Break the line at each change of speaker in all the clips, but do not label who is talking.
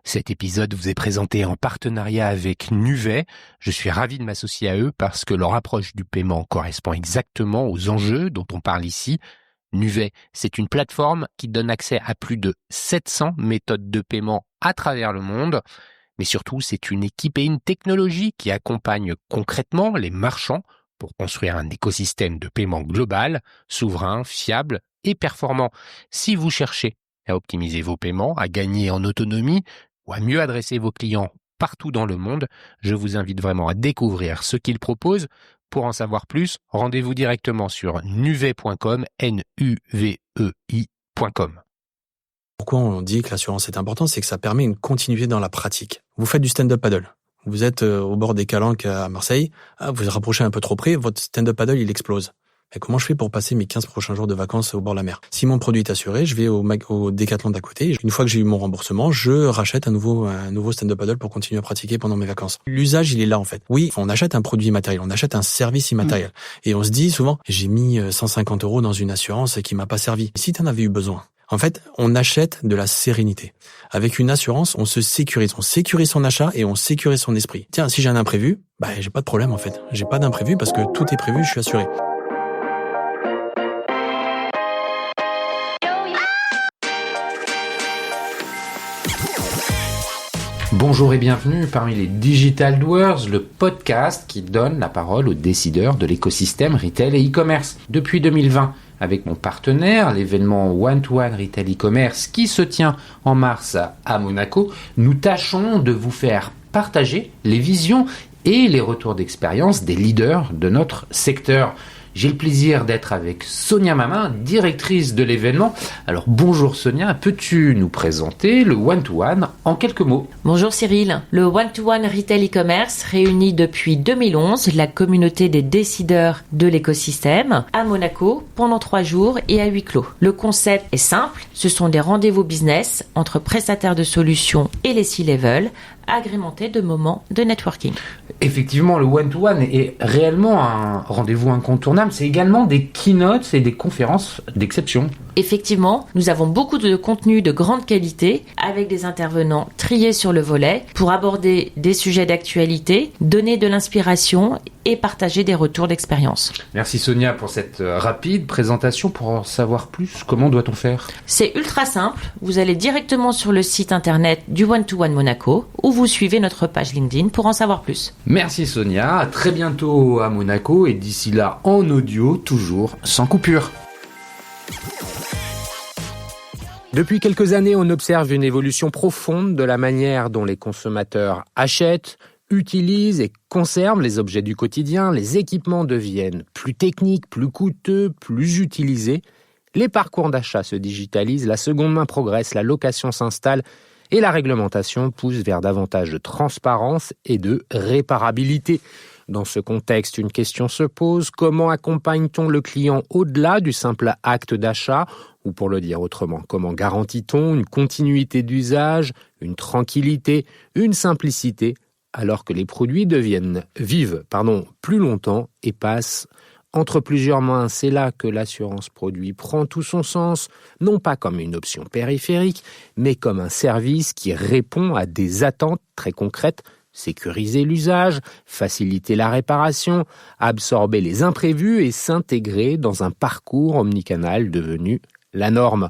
Cet épisode vous est présenté en partenariat avec Nuvei. Je suis ravi de m'associer à eux parce que leur approche du paiement correspond exactement aux enjeux dont on parle ici. Nuvei, c'est une plateforme qui donne accès à plus de 700 méthodes de paiement à travers le monde. Mais surtout, c'est une équipe et une technologie qui accompagne concrètement les marchands pour construire un écosystème de paiement global, souverain, fiable et performant. Si vous cherchez à optimiser vos paiements, à gagner en autonomie ou à mieux adresser vos clients partout dans le monde, je vous invite vraiment à découvrir ce qu'ils proposent. Pour en savoir plus, rendez-vous directement sur nuvei.com, nuvei.com.
Pourquoi on dit que l'assurance est importante, c'est que ça permet une continuité dans la pratique. Vous faites du stand-up paddle. Vous êtes au bord des Calanques à Marseille, vous vous rapprochez un peu trop près, votre stand-up paddle, il explose. Et comment je fais pour passer mes 15 prochains jours de vacances au bord de la mer? Si mon produit est assuré, je vais au Décathlon d'à côté. Une fois que j'ai eu mon remboursement, je rachète un nouveau stand-up paddle pour continuer à pratiquer pendant mes vacances. L'usage, il est là, en fait. Oui, on achète un produit immatériel, on achète un service immatériel. Et on se dit souvent, j'ai mis 150 € dans une assurance qui m'a pas servi. Si tu en avais eu besoin. En fait, on achète de la sérénité. Avec une assurance, on se sécurise. On sécurise son achat et on sécurise son esprit. Tiens, si j'ai un imprévu, j'ai pas de problème, en fait. J'ai pas d'imprévu parce que tout est prévu, je suis assuré.
Bonjour et bienvenue parmi les Digital Doers, le podcast qui donne la parole aux décideurs de l'écosystème retail et e-commerce. Depuis 2020, avec mon partenaire, l'événement One-to-One Retail e-commerce qui se tient en mars à Monaco, nous tâchons de vous faire partager les visions et les retours d'expérience des leaders de notre secteur. J'ai le plaisir d'être avec Sonia Mamin, directrice de l'événement. Alors bonjour Sonia, peux-tu nous présenter le One-to-One en quelques mots?
Bonjour Cyril. Le One-to-One Retail e-commerce réunit depuis 2011 la communauté des décideurs de l'écosystème à Monaco pendant 3 jours et à huis clos. Le concept est simple, ce sont des rendez-vous business entre prestataires de solutions et les C-level, agrémentés de moments de networking.
Effectivement, le one-to-one est réellement un rendez-vous incontournable. C'est également des keynotes et des conférences d'exception.
Effectivement, nous avons beaucoup de contenu de grande qualité avec des intervenants triés sur le volet pour aborder des sujets d'actualité, donner de l'inspiration et partager des retours d'expérience.
Merci Sonia pour cette rapide présentation. Pour en savoir plus, comment doit-on faire?
C'est ultra simple. Vous allez directement sur le site internet du One-to-One Monaco ou vous suivez notre page LinkedIn pour en savoir plus.
Merci Sonia, à très bientôt à Monaco et d'ici là en audio, toujours sans coupure. Depuis quelques années, on observe une évolution profonde de la manière dont les consommateurs achètent, utilisent et conservent les objets du quotidien. Les équipements deviennent plus techniques, plus coûteux, plus utilisés. Les parcours d'achat se digitalisent, la seconde main progresse, la location s'installe et la réglementation pousse vers davantage de transparence et de réparabilité. Dans ce contexte, une question se pose, comment accompagne-t-on le client au-delà du simple acte d'achat? Ou pour le dire autrement, comment garantit-on une continuité d'usage, une tranquillité, une simplicité, alors que les produits vivent plus longtemps et passent entre plusieurs mains? C'est là que l'assurance produit prend tout son sens, non pas comme une option périphérique, mais comme un service qui répond à des attentes très concrètes. Sécuriser l'usage, faciliter la réparation, absorber les imprévus et s'intégrer dans un parcours omnicanal devenu la norme.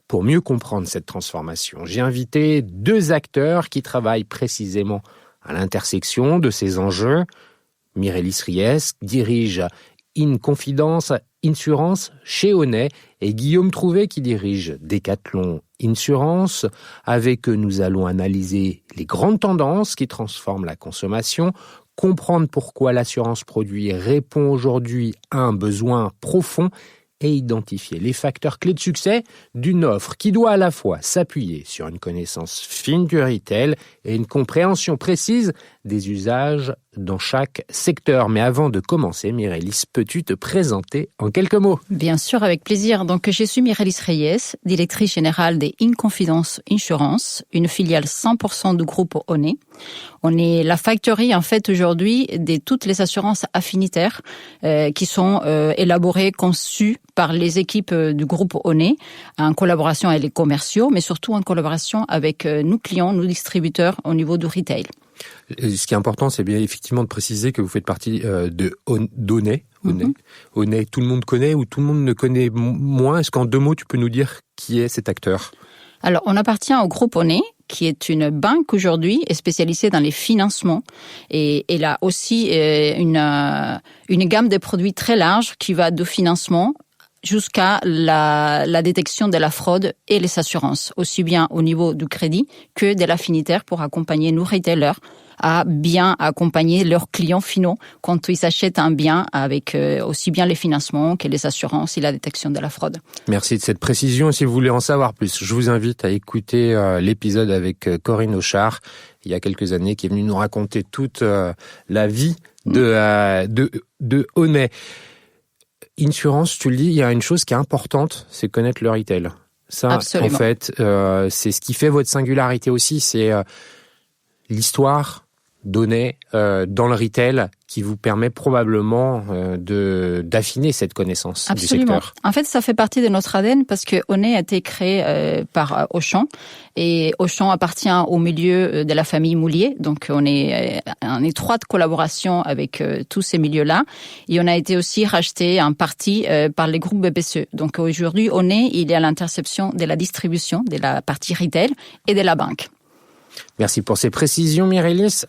Pour mieux comprendre cette transformation, j'ai invité 2 acteurs qui travaillent précisément à l'intersection de ces enjeux. Mirelis Ries dirige In Confidence Insurance chez Honnay et Guillaume Trouvé qui dirige Décathlon Insurance. Avec eux, nous allons analyser les grandes tendances qui transforment la consommation, comprendre pourquoi l'assurance produit répond aujourd'hui à un besoin profond et identifier les facteurs clés de succès d'une offre qui doit à la fois s'appuyer sur une connaissance fine du retail et une compréhension précise des usages dans chaque secteur. Mais avant de commencer, Mirelis, peux-tu te présenter en quelques mots?
Bien sûr, avec plaisir. Donc, je suis Mirelis Reyes, directrice générale des InConfidence Insurance, une filiale 100% du groupe ONE. On est la factory, en fait, aujourd'hui, de toutes les assurances affinitaires qui sont élaborées, conçues par les équipes du groupe ONE, en collaboration avec les commerciaux, mais surtout en collaboration avec nos clients, nos distributeurs au niveau du retail.
Ce qui est important, c'est bien effectivement de préciser que vous faites partie d'ONE. ONE, tout le monde connaît ou tout le monde ne connaît moins. Est-ce qu'en 2 mots, tu peux nous dire qui est cet acteur?
Alors, on appartient au groupe ONE, qui est une banque aujourd'hui et spécialisée dans les financements. Et elle a aussi une gamme de produits très large qui va de financement jusqu'à la détection de la fraude et les assurances, aussi bien au niveau du crédit que de l'affinitaire pour accompagner nos retailers à bien accompagner leurs clients finaux quand ils achètent un bien avec aussi bien les financements que les assurances et la détection de la fraude.
Merci de cette précision. Si vous voulez en savoir plus, je vous invite à écouter l'épisode avec Corinne Auchard, il y a quelques années, qui est venue nous raconter toute la vie de ONE. Insurance, tu le dis, il y a une chose qui est importante, c'est connaître le retail. Ça, absolument. En fait, c'est ce qui fait votre singularité aussi, c'est l'histoire donnée dans le retail qui vous permet probablement d'affiner cette connaissance
absolument.
Du secteur.
En fait, ça fait partie de notre ADN parce que ONE a été créé par Auchan et Auchan appartient au milieu de la famille Moulier. Donc, on est en étroite collaboration avec tous ces milieux-là et on a été aussi racheté en partie par les groupes BPCE. Donc, aujourd'hui, ONE, il est à l'intersection de la distribution, de la partie retail et de la banque.
Merci pour ces précisions, Mirelis.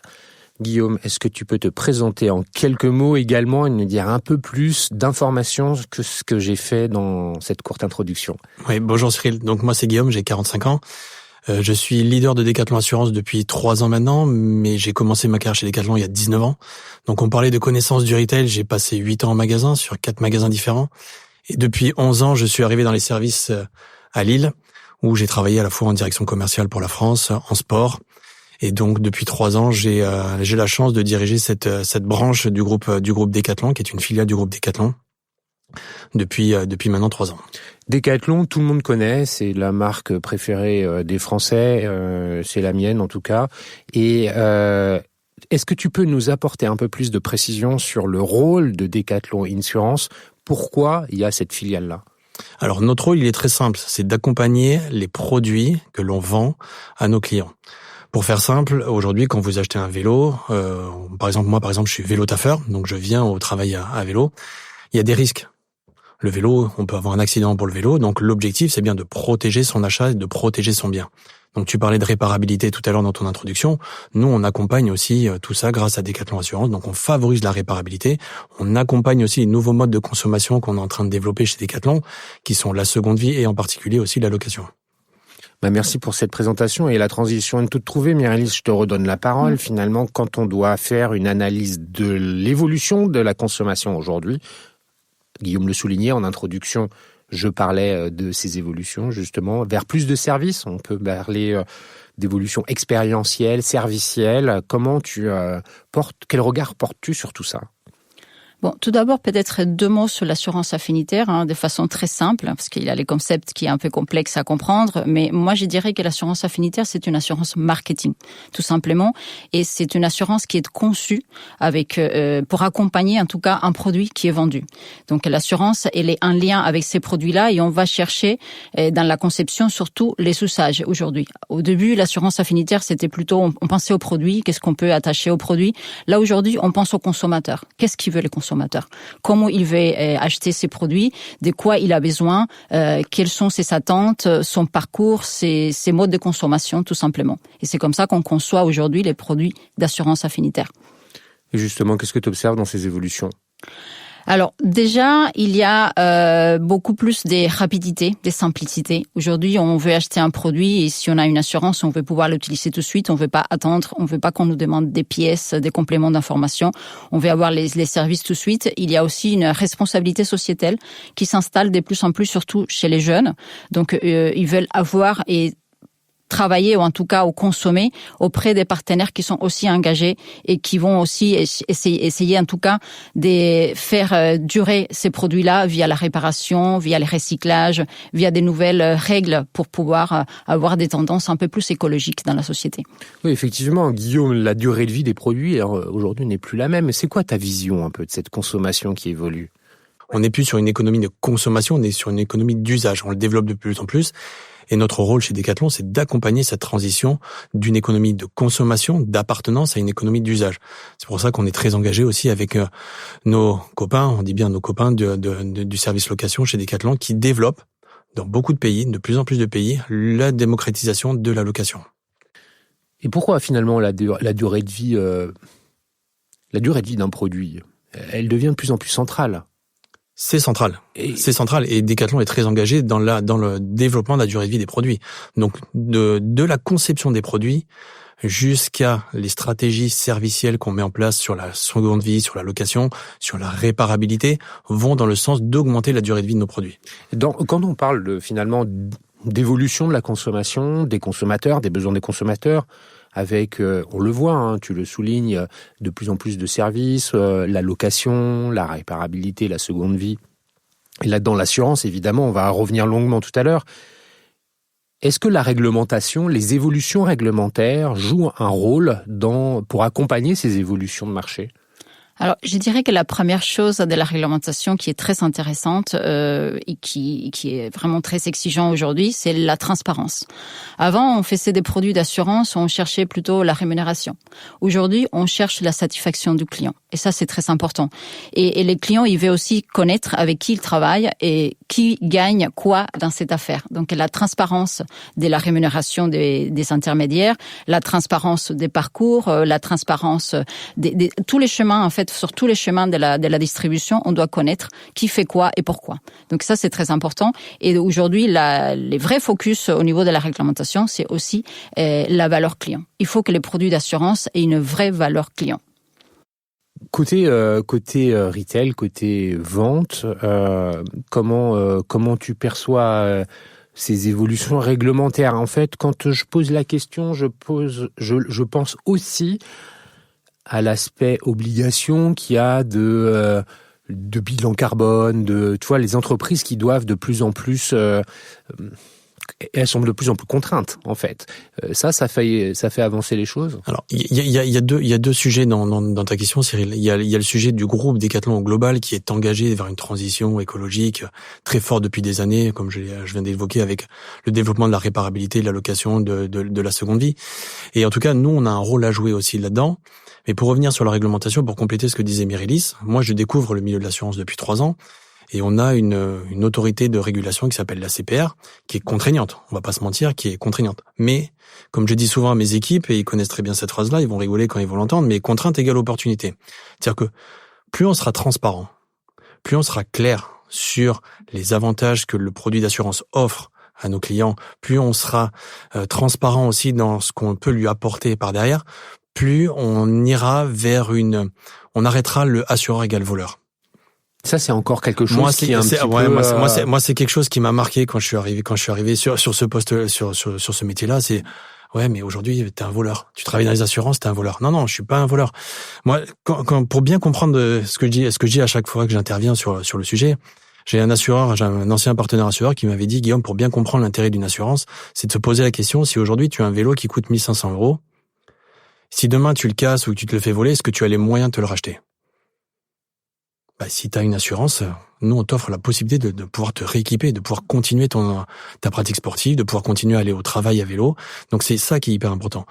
Guillaume, est-ce que tu peux te présenter en quelques mots également et nous dire un peu plus d'informations que ce que j'ai fait dans cette courte introduction?
Oui, bonjour Cyril. Donc moi c'est Guillaume, j'ai 45 ans. Je suis leader de Decathlon Assurance depuis 3 ans maintenant, mais j'ai commencé ma carrière chez Decathlon il y a 19 ans. Donc on parlait de connaissances du retail, j'ai passé 8 ans en magasin sur 4 magasins différents. Et depuis 11 ans, je suis arrivé dans les services à Lille, où j'ai travaillé à la fois en direction commerciale pour la France, en sport. Et donc, depuis 3 ans, j'ai la chance de diriger cette branche du groupe Decathlon, qui est une filiale du groupe Decathlon, depuis maintenant 3 ans.
Decathlon, tout le monde connaît, c'est la marque préférée des Français, c'est la mienne en tout cas. Et est-ce que tu peux nous apporter un peu plus de précision sur le rôle de Decathlon Insurance? Pourquoi il y a cette filiale-là?
Alors, notre rôle, il est très simple, c'est d'accompagner les produits que l'on vend à nos clients. Pour faire simple, aujourd'hui, quand vous achetez un vélo, par exemple, je suis vélo-taffeur, donc je viens au travail à vélo, il y a des risques. Le vélo, on peut avoir un accident pour le vélo, donc l'objectif, c'est bien de protéger son achat et de protéger son bien. Donc tu parlais de réparabilité tout à l'heure dans ton introduction. Nous, on accompagne aussi tout ça grâce à Decathlon Assurance. Donc on favorise la réparabilité. On accompagne aussi les nouveaux modes de consommation qu'on est en train de développer chez Decathlon, qui sont la seconde vie et en particulier aussi la location.
Merci pour cette présentation et la transition est toute trouvée. Mirelis, je te redonne la parole. Finalement, quand on doit faire une analyse de l'évolution de la consommation aujourd'hui, Guillaume le soulignait en introduction, je parlais de ces évolutions justement vers plus de services. On peut parler d'évolution expérientielle, servicielle. Comment quel regard portes-tu sur tout ça?
Bon, tout d'abord, peut-être 2 mots sur l'assurance affinitaire, de façon très simple, parce qu'il y a les concepts qui est un peu complexe à comprendre, mais moi, je dirais que l'assurance affinitaire, c'est une assurance marketing, tout simplement, et c'est une assurance qui est conçue pour accompagner, en tout cas, un produit qui est vendu. Donc, l'assurance, elle est en lien avec ces produits-là, et on va chercher, dans la conception, surtout les usages, aujourd'hui. Au début, l'assurance affinitaire, c'était plutôt, on pensait aux produits, qu'est-ce qu'on peut attacher aux produits. Là, aujourd'hui, on pense aux consommateurs. Qu'est-ce qu'ils veulent les consommateurs? Comment il veut acheter ses produits, de quoi il a besoin, quelles sont ses attentes, son parcours, ses modes de consommation, tout simplement. Et c'est comme ça qu'on conçoit aujourd'hui les produits d'assurance affinitaire.
Et justement, qu'est-ce que tu observes dans ces évolutions?
Alors déjà, il y a beaucoup plus de rapidité, de simplicité. Aujourd'hui, on veut acheter un produit et si on a une assurance, on veut pouvoir l'utiliser tout de suite. On veut pas attendre, on veut pas qu'on nous demande des pièces, des compléments d'information. On veut avoir les services tout de suite. Il y a aussi une responsabilité sociétale qui s'installe de plus en plus, surtout chez les jeunes. Donc, ils veulent avoir et travailler ou en tout cas ou consommer auprès des partenaires qui sont aussi engagés et qui vont aussi essayer en tout cas de faire durer ces produits-là via la réparation, via le recyclage, via des nouvelles règles pour pouvoir avoir des tendances un peu plus écologiques dans la société.
Oui, effectivement, Guillaume, la durée de vie des produits aujourd'hui n'est plus la même. C'est quoi ta vision un peu de cette consommation qui évolue ?
On n'est plus sur une économie de consommation, on est sur une économie d'usage. On le développe de plus en plus. Et notre rôle chez Decathlon, c'est d'accompagner cette transition d'une économie de consommation, d'appartenance à une économie d'usage. C'est pour ça qu'on est très engagé aussi avec nos copains, on dit bien nos copains du service location chez Decathlon, qui développent dans beaucoup de pays, de plus en plus de pays, la démocratisation de la location.
Et pourquoi finalement la durée de vie d'un produit, elle devient de plus en plus centrale ?
C'est central. C'est central. Et Decathlon est très engagé dans le développement de la durée de vie des produits. Donc, de la conception des produits jusqu'à les stratégies servicielles qu'on met en place sur la seconde vie, sur la location, sur la réparabilité, vont dans le sens d'augmenter la durée de vie de nos produits.
Quand on parle finalement d'évolution de la consommation, des consommateurs, des besoins des consommateurs, avec, on le voit, tu le soulignes, de plus en plus de services, la location, la réparabilité, la seconde vie. Et là-dedans, l'assurance, évidemment, on va revenir longuement tout à l'heure. Est-ce que la réglementation, les évolutions réglementaires jouent un rôle pour accompagner ces évolutions de marché ?
Alors, je dirais que la première chose de la réglementation qui est très intéressante et qui est vraiment très exigeant aujourd'hui, c'est la transparence. Avant, on faisait des produits d'assurance, on cherchait plutôt la rémunération. Aujourd'hui, on cherche la satisfaction du client. Et ça, c'est très important. Et les clients, ils veulent aussi connaître avec qui ils travaillent et qui gagne quoi dans cette affaire. Donc, la transparence de la rémunération des intermédiaires, la transparence des parcours, la transparence des tous les chemins, en fait, sur tous les chemins de la distribution, on doit connaître qui fait quoi et pourquoi. Donc ça, c'est très important. Et aujourd'hui, les vrais focus au niveau de la réglementation, c'est aussi la valeur client. Il faut que les produits d'assurance aient une vraie valeur client.
Côté retail, côté vente, comment tu perçois ces évolutions réglementaires ? En fait, quand je pose la question, je pense aussi à l'aspect obligation qu'il y a de bilan carbone, tu vois, les entreprises qui doivent de plus en plus, elles sont de plus en plus contraintes, en fait. Ça fait avancer les choses.
Alors, il y a deux sujets dans ta question, Cyril. Il y a le sujet du groupe Decathlon au global qui est engagé vers une transition écologique très forte depuis des années, comme je viens d'évoquer avec le développement de la réparabilité, de la location, de la seconde vie. Et en tout cas, nous, on a un rôle à jouer aussi là-dedans. Mais pour revenir sur la réglementation, pour compléter ce que disait Myrilis, moi, je découvre le milieu de l'assurance depuis 3 ans. Et on a une autorité de régulation qui s'appelle la CPR, qui est contraignante. On va pas se mentir, qui est contraignante. Mais, comme je dis souvent à mes équipes, et ils connaissent très bien cette phrase-là, ils vont rigoler quand ils vont l'entendre, mais contrainte égale opportunité. C'est-à-dire que plus on sera transparent, plus on sera clair sur les avantages que le produit d'assurance offre à nos clients, plus on sera transparent aussi dans ce qu'on peut lui apporter par derrière, plus on ira vers on arrêtera le assureur égale voleur.
Ça, c'est encore quelque chose
Moi, c'est quelque chose qui m'a marqué quand je suis arrivé sur ce poste, sur ce métier-là. C'est, ouais, mais aujourd'hui, t'es un voleur. Tu travailles dans les assurances, t'es un voleur. Non, je suis pas un voleur. Moi, pour bien comprendre ce que je dis à chaque fois que j'interviens sur le sujet, j'ai un ancien partenaire assureur qui m'avait dit, Guillaume, pour bien comprendre l'intérêt d'une assurance, c'est de se poser la question, si aujourd'hui tu as un vélo qui coûte 1 500 €, si demain tu le casses ou que tu te le fais voler, est-ce que tu as les moyens de te le racheter? Si tu as une assurance, nous on t'offre la possibilité de pouvoir te rééquiper, de pouvoir continuer ta pratique sportive, de pouvoir continuer à aller au travail à vélo. Donc c'est ça qui est hyper important.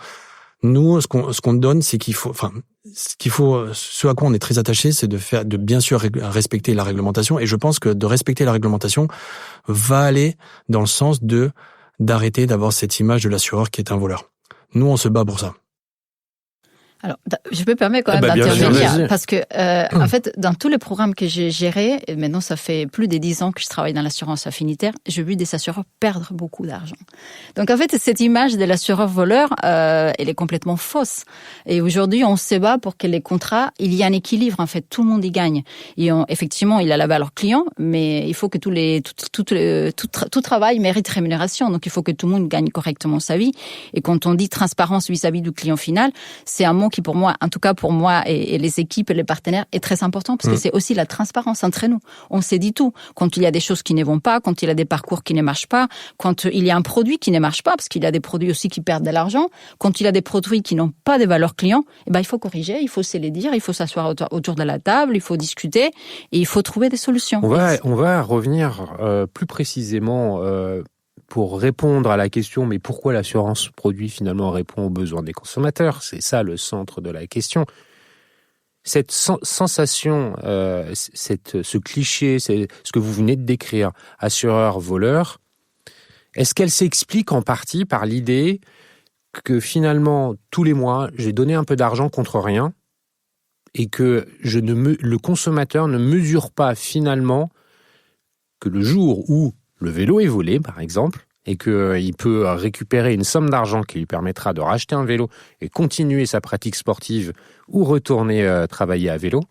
Nous, ce qu'on donne, c'est ce à quoi on est très attaché, c'est de bien sûr respecter la réglementation. Et je pense que de respecter la réglementation va aller dans le sens d'arrêter d'avoir cette image de l'assureur qui est un voleur. Nous, on se bat pour ça.
Alors, je me permets quand même d'intervenir parce que, en fait, dans tous les programmes que j'ai gérés, et maintenant ça fait plus de 10 ans que je travaille dans l'assurance affinitaire, j'ai vu des assureurs perdre beaucoup d'argent. Donc, en fait, cette image de l'assureur voleur, elle est complètement fausse. Et aujourd'hui, on se bat pour que les contrats, il y ait un équilibre. En fait, tout le monde y gagne. Et effectivement, il a la valeur client, mais il faut que tout travail mérite rémunération. Donc, il faut que tout le monde gagne correctement sa vie. Et quand on dit transparence vis-à-vis du client final, c'est un mot qui, pour moi, en tout cas pour moi et les équipes et les partenaires, est très important parce que c'est aussi la transparence entre nous. On s'est dit tout. Quand il y a des choses qui ne vont pas, quand il y a des parcours qui ne marchent pas, quand il y a un produit qui ne marche pas, parce qu'il y a des produits aussi qui perdent de l'argent, quand il y a des produits qui n'ont pas de valeur client, il faut corriger, il faut se les dire, il faut s'asseoir autour de la table, il faut discuter et il faut trouver des solutions.
On va revenir plus précisément pour répondre à la question, mais pourquoi l'assurance produit finalement répond aux besoins des consommateurs? C'est ça le centre de la question. Cette sensation, ce cliché, c'est ce que vous venez de décrire, assureur-voleur, est-ce qu'elle s'explique en partie par l'idée que finalement, tous les mois, j'ai donné un peu d'argent contre rien et que le consommateur ne mesure pas finalement que le jour où le vélo est volé, par exemple, et qu'il peut récupérer une somme d'argent qui lui permettra de racheter un vélo et continuer sa pratique sportive ou retourner travailler à vélo,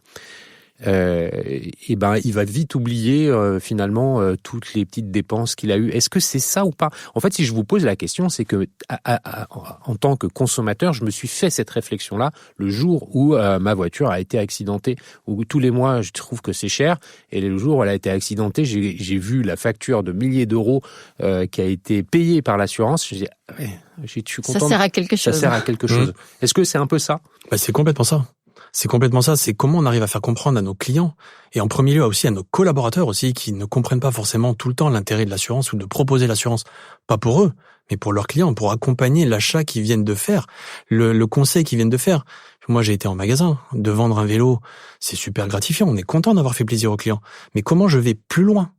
il va vite oublier finalement toutes les petites dépenses qu'il a eues. Est-ce que c'est ça ou pas? En fait, si je vous pose la question, c'est que en tant que consommateur, je me suis fait cette réflexion-là le jour où ma voiture a été accidentée, où tous les mois je trouve que c'est cher, et le jour où elle a été accidentée, j'ai vu la facture de milliers d'euros qui a été payée par l'assurance. Je dis, je suis content.
Ça sert à quelque chose.
Ça sert à quelque chose. Est-ce que c'est un peu ça?
C'est complètement ça. C'est complètement ça. C'est comment on arrive à faire comprendre à nos clients et en premier lieu aussi à nos collaborateurs aussi qui ne comprennent pas forcément tout le temps l'intérêt de l'assurance ou de proposer l'assurance. Pas pour eux, mais pour leurs clients, pour accompagner l'achat qu'ils viennent de faire, le conseil qu'ils viennent de faire. Moi, j'ai été en magasin. De vendre un vélo, c'est super gratifiant. On est content d'avoir fait plaisir au client. Mais comment je vais plus loin?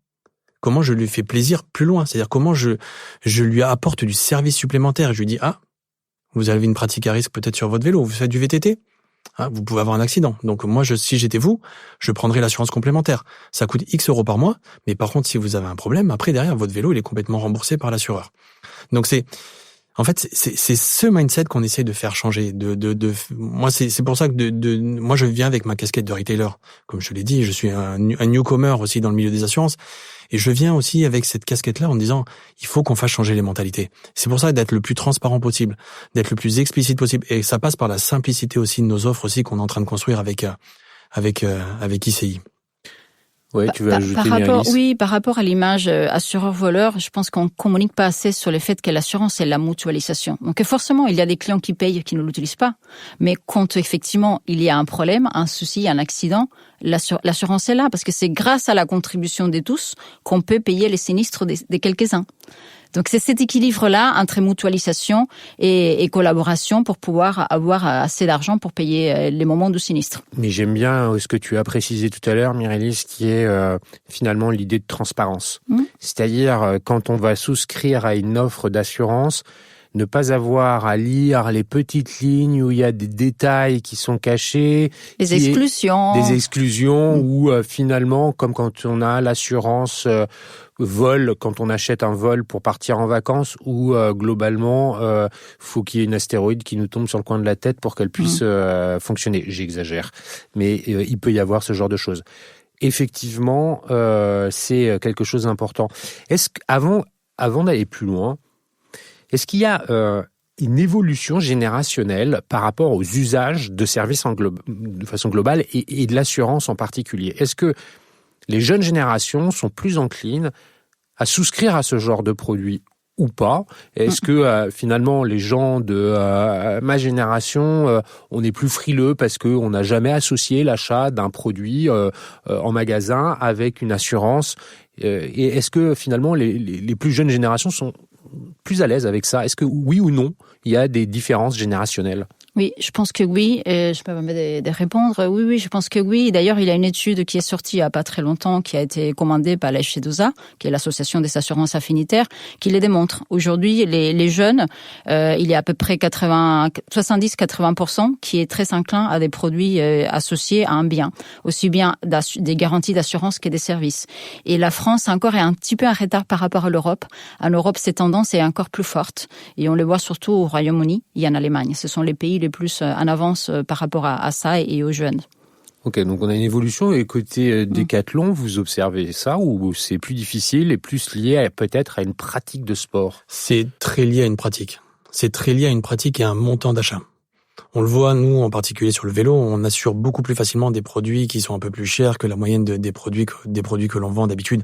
Comment je lui fais plaisir plus loin? C'est-à-dire comment je lui apporte du service supplémentaire. Je lui dis, vous avez une pratique à risque peut-être sur votre vélo, vous faites du VTT? Vous pouvez avoir un accident. Donc moi, si j'étais vous, je prendrais l'assurance complémentaire. Ça coûte X euros par mois, mais par contre, si vous avez un problème, après derrière, votre vélo, il est complètement remboursé par l'assureur. Donc c'est ce mindset qu'on essaie de faire changer. Moi, c'est pour ça que moi, je viens avec ma casquette de retailer. Comme je l'ai dit, je suis un newcomer aussi dans le milieu des assurances. Et je viens aussi avec cette casquette-là en disant, il faut qu'on fasse changer les mentalités. C'est pour ça d'être le plus transparent possible, d'être le plus explicite possible. Et ça passe par la simplicité aussi de nos offres aussi qu'on est en train de construire avec ICI.
Oui, tu veux ajouter, Myrialis?
Oui, par rapport à l'image assureur-voleur, je pense qu'on communique pas assez sur le fait que l'assurance est la mutualisation. Donc forcément, il y a des clients qui payent et qui ne l'utilisent pas. Mais quand effectivement il y a un problème, un souci, un accident, l'assurance est là parce que c'est grâce à la contribution de tous qu'on peut payer les sinistres de quelques-uns. Donc c'est cet équilibre-là entre mutualisation et collaboration pour pouvoir avoir assez d'argent pour payer les moments de sinistre.
Mais j'aime bien ce que tu as précisé tout à l'heure, Myrialis, qui est finalement l'idée de transparence. C'est-à-dire quand on va souscrire à une offre d'assurance, ne pas avoir à lire les petites lignes où il y a des détails qui sont cachés.
Des exclusions
où finalement, comme quand on a l'assurance vol, quand on achète un vol pour partir en vacances, où globalement, faut qu'il y ait une astéroïde qui nous tombe sur le coin de la tête pour qu'elle puisse fonctionner. J'exagère. Mais il peut y avoir ce genre de choses. Effectivement, c'est quelque chose d'important. Est-ce qu'avant d'aller plus loin, est-ce qu'il y a une évolution générationnelle par rapport aux usages de services de façon globale et de l'assurance en particulier? Est-ce que les jeunes générations sont plus enclines à souscrire à ce genre de produit ou pas? Est-ce que finalement les gens de ma génération, on est plus frileux parce qu'on n'a jamais associé l'achat d'un produit en magasin avec une assurance? Et est-ce que finalement les plus jeunes générations sont plus à l'aise avec ça? Est-ce que oui ou non, il y a des différences générationnelles?
Oui, je pense que oui. Et je peux me permettre de répondre. Oui, je pense que oui. D'ailleurs, il y a une étude qui est sortie il y a pas très longtemps, qui a été commandée par la FEDOSA, qui est l'association des assurances affinitaires, qui les démontre. Aujourd'hui, les jeunes, il y a à peu près 70-80% qui est très inclin à des produits associés à un bien, aussi bien des garanties d'assurance que des services. Et la France encore est un petit peu en retard par rapport à l'Europe. En Europe, cette tendance est encore plus forte, et on le voit surtout au Royaume-Uni et en Allemagne. Ce sont les pays les plus en avance par rapport à ça et aux jeunes.
Ok, donc on a une évolution. Et côté Décathlon, vous observez ça ou c'est plus difficile et plus lié peut-être à une pratique de sport?
C'est très lié à une pratique. C'est très lié à une pratique et à un montant d'achat. On le voit, nous, en particulier sur le vélo, on assure beaucoup plus facilement des produits qui sont un peu plus chers que la moyenne des produits que l'on vend d'habitude.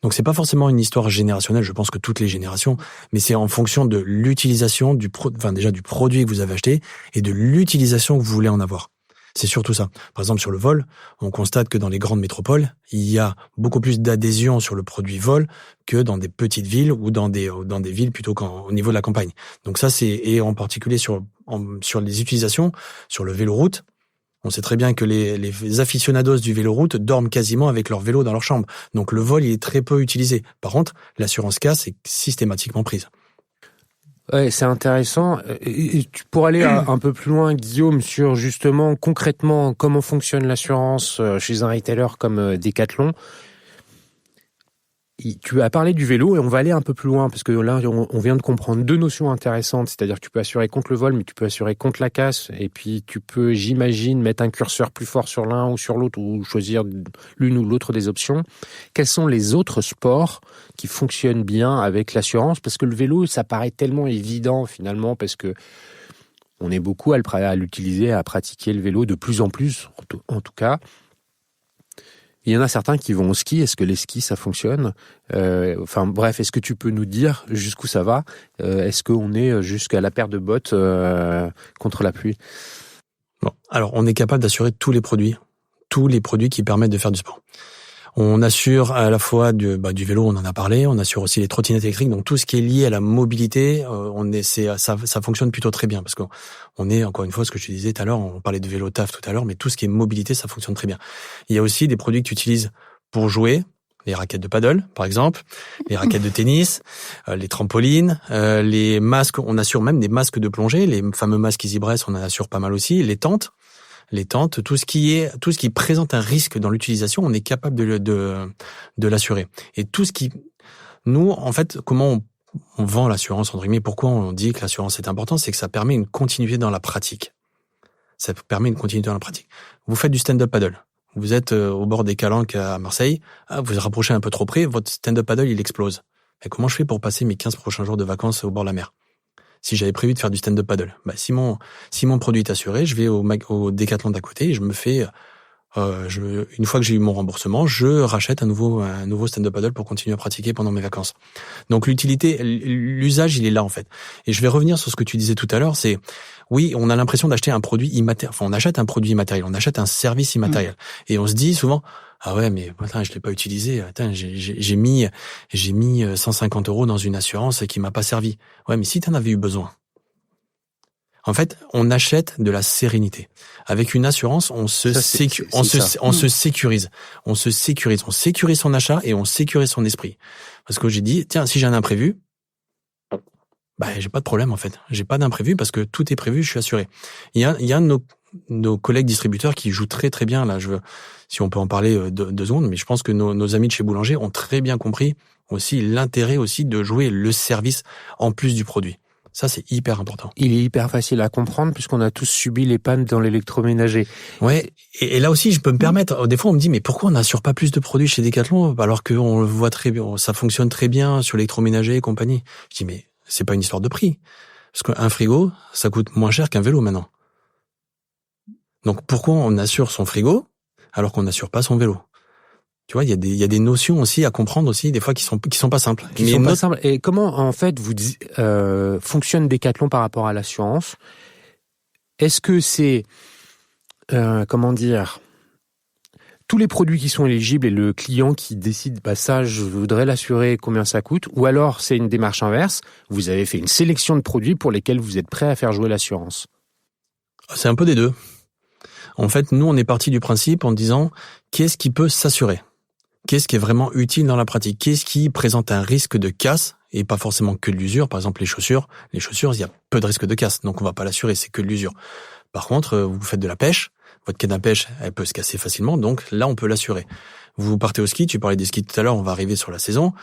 Donc c'est pas forcément une histoire générationnelle, je pense que toutes les générations, mais c'est en fonction de l'utilisation déjà du produit que vous avez acheté et de l'utilisation que vous voulez en avoir. C'est surtout ça. Par exemple, sur le vol, on constate que dans les grandes métropoles, il y a beaucoup plus d'adhésion sur le produit vol que dans des petites villes ou dans des villes plutôt qu'au niveau de la campagne. Donc ça, et en particulier sur les utilisations, sur le vélo-route, on sait très bien que les aficionados du vélo-route dorment quasiment avec leur vélo dans leur chambre. Donc le vol, il est très peu utilisé. Par contre, l'assurance casse est systématiquement prise.
Ouais, c'est intéressant. Et pour aller un peu plus loin, Guillaume, sur justement concrètement comment fonctionne l'assurance chez un retailer comme Décathlon. Tu as parlé du vélo et on va aller un peu plus loin parce que là, on vient de comprendre deux notions intéressantes. C'est-à-dire que tu peux assurer contre le vol, mais tu peux assurer contre la casse. Et puis, tu peux, j'imagine, mettre un curseur plus fort sur l'un ou sur l'autre ou choisir l'une ou l'autre des options. Quels sont les autres sports qui fonctionnent bien avec l'assurance? Parce que le vélo, ça paraît tellement évident finalement parce que on est beaucoup à l'utiliser, à pratiquer le vélo de plus en plus, en tout cas. Il y en a certains qui vont au ski. Est-ce que les skis, ça fonctionne? Bref, est-ce que tu peux nous dire jusqu'où ça va? Est-ce qu'on est jusqu'à la paire de bottes contre la pluie?
Bon, alors on est capable d'assurer tous les produits qui permettent de faire du sport. On assure à la fois du vélo, on en a parlé, on assure aussi les trottinettes électriques, donc tout ce qui est lié à la mobilité, ça fonctionne plutôt très bien parce qu'on est, encore une fois, ce que je te disais tout à l'heure, on parlait de vélo taf tout à l'heure, mais tout ce qui est mobilité, ça fonctionne très bien. Il y a aussi des produits que tu utilises pour jouer, les raquettes de paddle, par exemple, les raquettes de tennis, les trampolines, les masques, on assure même des masques de plongée, les fameux masques EasyBreath, on en assure pas mal aussi, les tentes, tout ce qui présente un risque dans l'utilisation, on est capable de l'assurer. Et tout ce qui, nous, en fait, comment on vend l'assurance, entre guillemets, pourquoi on dit que l'assurance est importante, c'est que ça permet une continuité dans la pratique. Vous faites du stand-up paddle. Vous êtes au bord des Calanques à Marseille, vous vous rapprochez un peu trop près, votre stand-up paddle, il explose. Et comment je fais pour passer mes 15 prochains jours de vacances au bord de la mer? Si j'avais prévu de faire du stand-up paddle, si mon produit est assuré, je vais au Décathlon d'à côté et je me fais, une fois que j'ai eu mon remboursement, je rachète un nouveau stand-up paddle pour continuer à pratiquer pendant mes vacances. Donc l'usage, il est là en fait. Et je vais revenir sur ce que tu disais tout à l'heure, c'est oui, on a l'impression d'acheter un produit immatériel. Enfin, on achète un produit immatériel, on achète un service immatériel. Et on se dit souvent, ah ouais, mais attends, je l'ai pas utilisé. Attends, j'ai mis 150 € dans une assurance qui m'a pas servi. Ouais, mais si t'en avais eu besoin. En fait, on achète de la sérénité. Avec une assurance, on se sécurise. On sécurise son achat et on sécurise son esprit. Parce que j'ai dit, tiens, si j'ai un imprévu, j'ai pas de problème en fait. J'ai pas d'imprévu parce que tout est prévu, je suis assuré. Il y a un de nos collègues distributeurs qui jouent très très bien là. Si on peut en parler 2 secondes, mais je pense que nos amis de chez Boulanger ont très bien compris aussi l'intérêt aussi de jouer le service en plus du produit. Ça, c'est hyper important.
Il est hyper facile à comprendre puisqu'on a tous subi les pannes dans l'électroménager.
Ouais. Et là aussi, je peux me permettre. Des fois, on me dit, mais pourquoi on n'assure pas plus de produits chez Decathlon alors qu'on le voit très bien, ça fonctionne très bien sur l'électroménager et compagnie. Je dis, mais c'est pas une histoire de prix. Parce qu'un frigo, ça coûte moins cher qu'un vélo maintenant. Donc, pourquoi on assure son frigo alors qu'on n'assure pas son vélo? Tu vois, il y a des notions aussi à comprendre aussi, des fois qui sont pas simples.
Pas simples. Et comment, en fait, fonctionne Décathlon par rapport à l'assurance? Est-ce que c'est, tous les produits qui sont éligibles et le client qui décide, ça, je voudrais l'assurer, combien ça coûte, ou alors c'est une démarche inverse, vous avez fait une sélection de produits pour lesquels vous êtes prêt à faire jouer l'assurance.
C'est un peu des deux. En fait, nous, on est parti du principe en disant, qu'est-ce qui peut s'assurer? Qu'est-ce qui est vraiment utile dans la pratique? Qu'est-ce qui présente un risque de casse et pas forcément que de l'usure? Par exemple, les chaussures, il y a peu de risque de casse, donc on va pas l'assurer, c'est que de l'usure. Par contre, vous faites de la pêche, votre canne à pêche, elle peut se casser facilement, donc là, on peut l'assurer. Vous partez au ski, tu parlais des skis tout à l'heure, on va arriver sur la saison.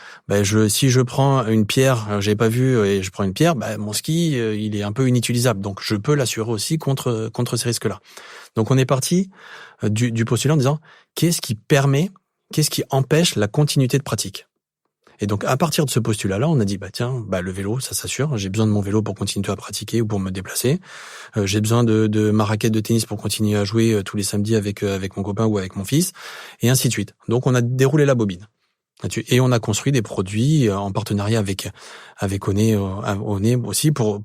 Si je prends une pierre, j'avais pas vu, et je prends une pierre, mon ski, il est un peu inutilisable, donc je peux l'assurer aussi contre ces risques-là. Donc on est parti du postulat en disant, qu'est-ce qui empêche la continuité de pratique? Et donc, à partir de ce postulat-là, on a dit, le vélo, ça s'assure. J'ai besoin de mon vélo pour continuer à pratiquer ou pour me déplacer. J'ai besoin de ma raquette de tennis pour continuer à jouer tous les samedis avec mon copain ou avec mon fils, et ainsi de suite. Donc, on a déroulé la bobine. Et on a construit des produits en partenariat avec Oné aussi pour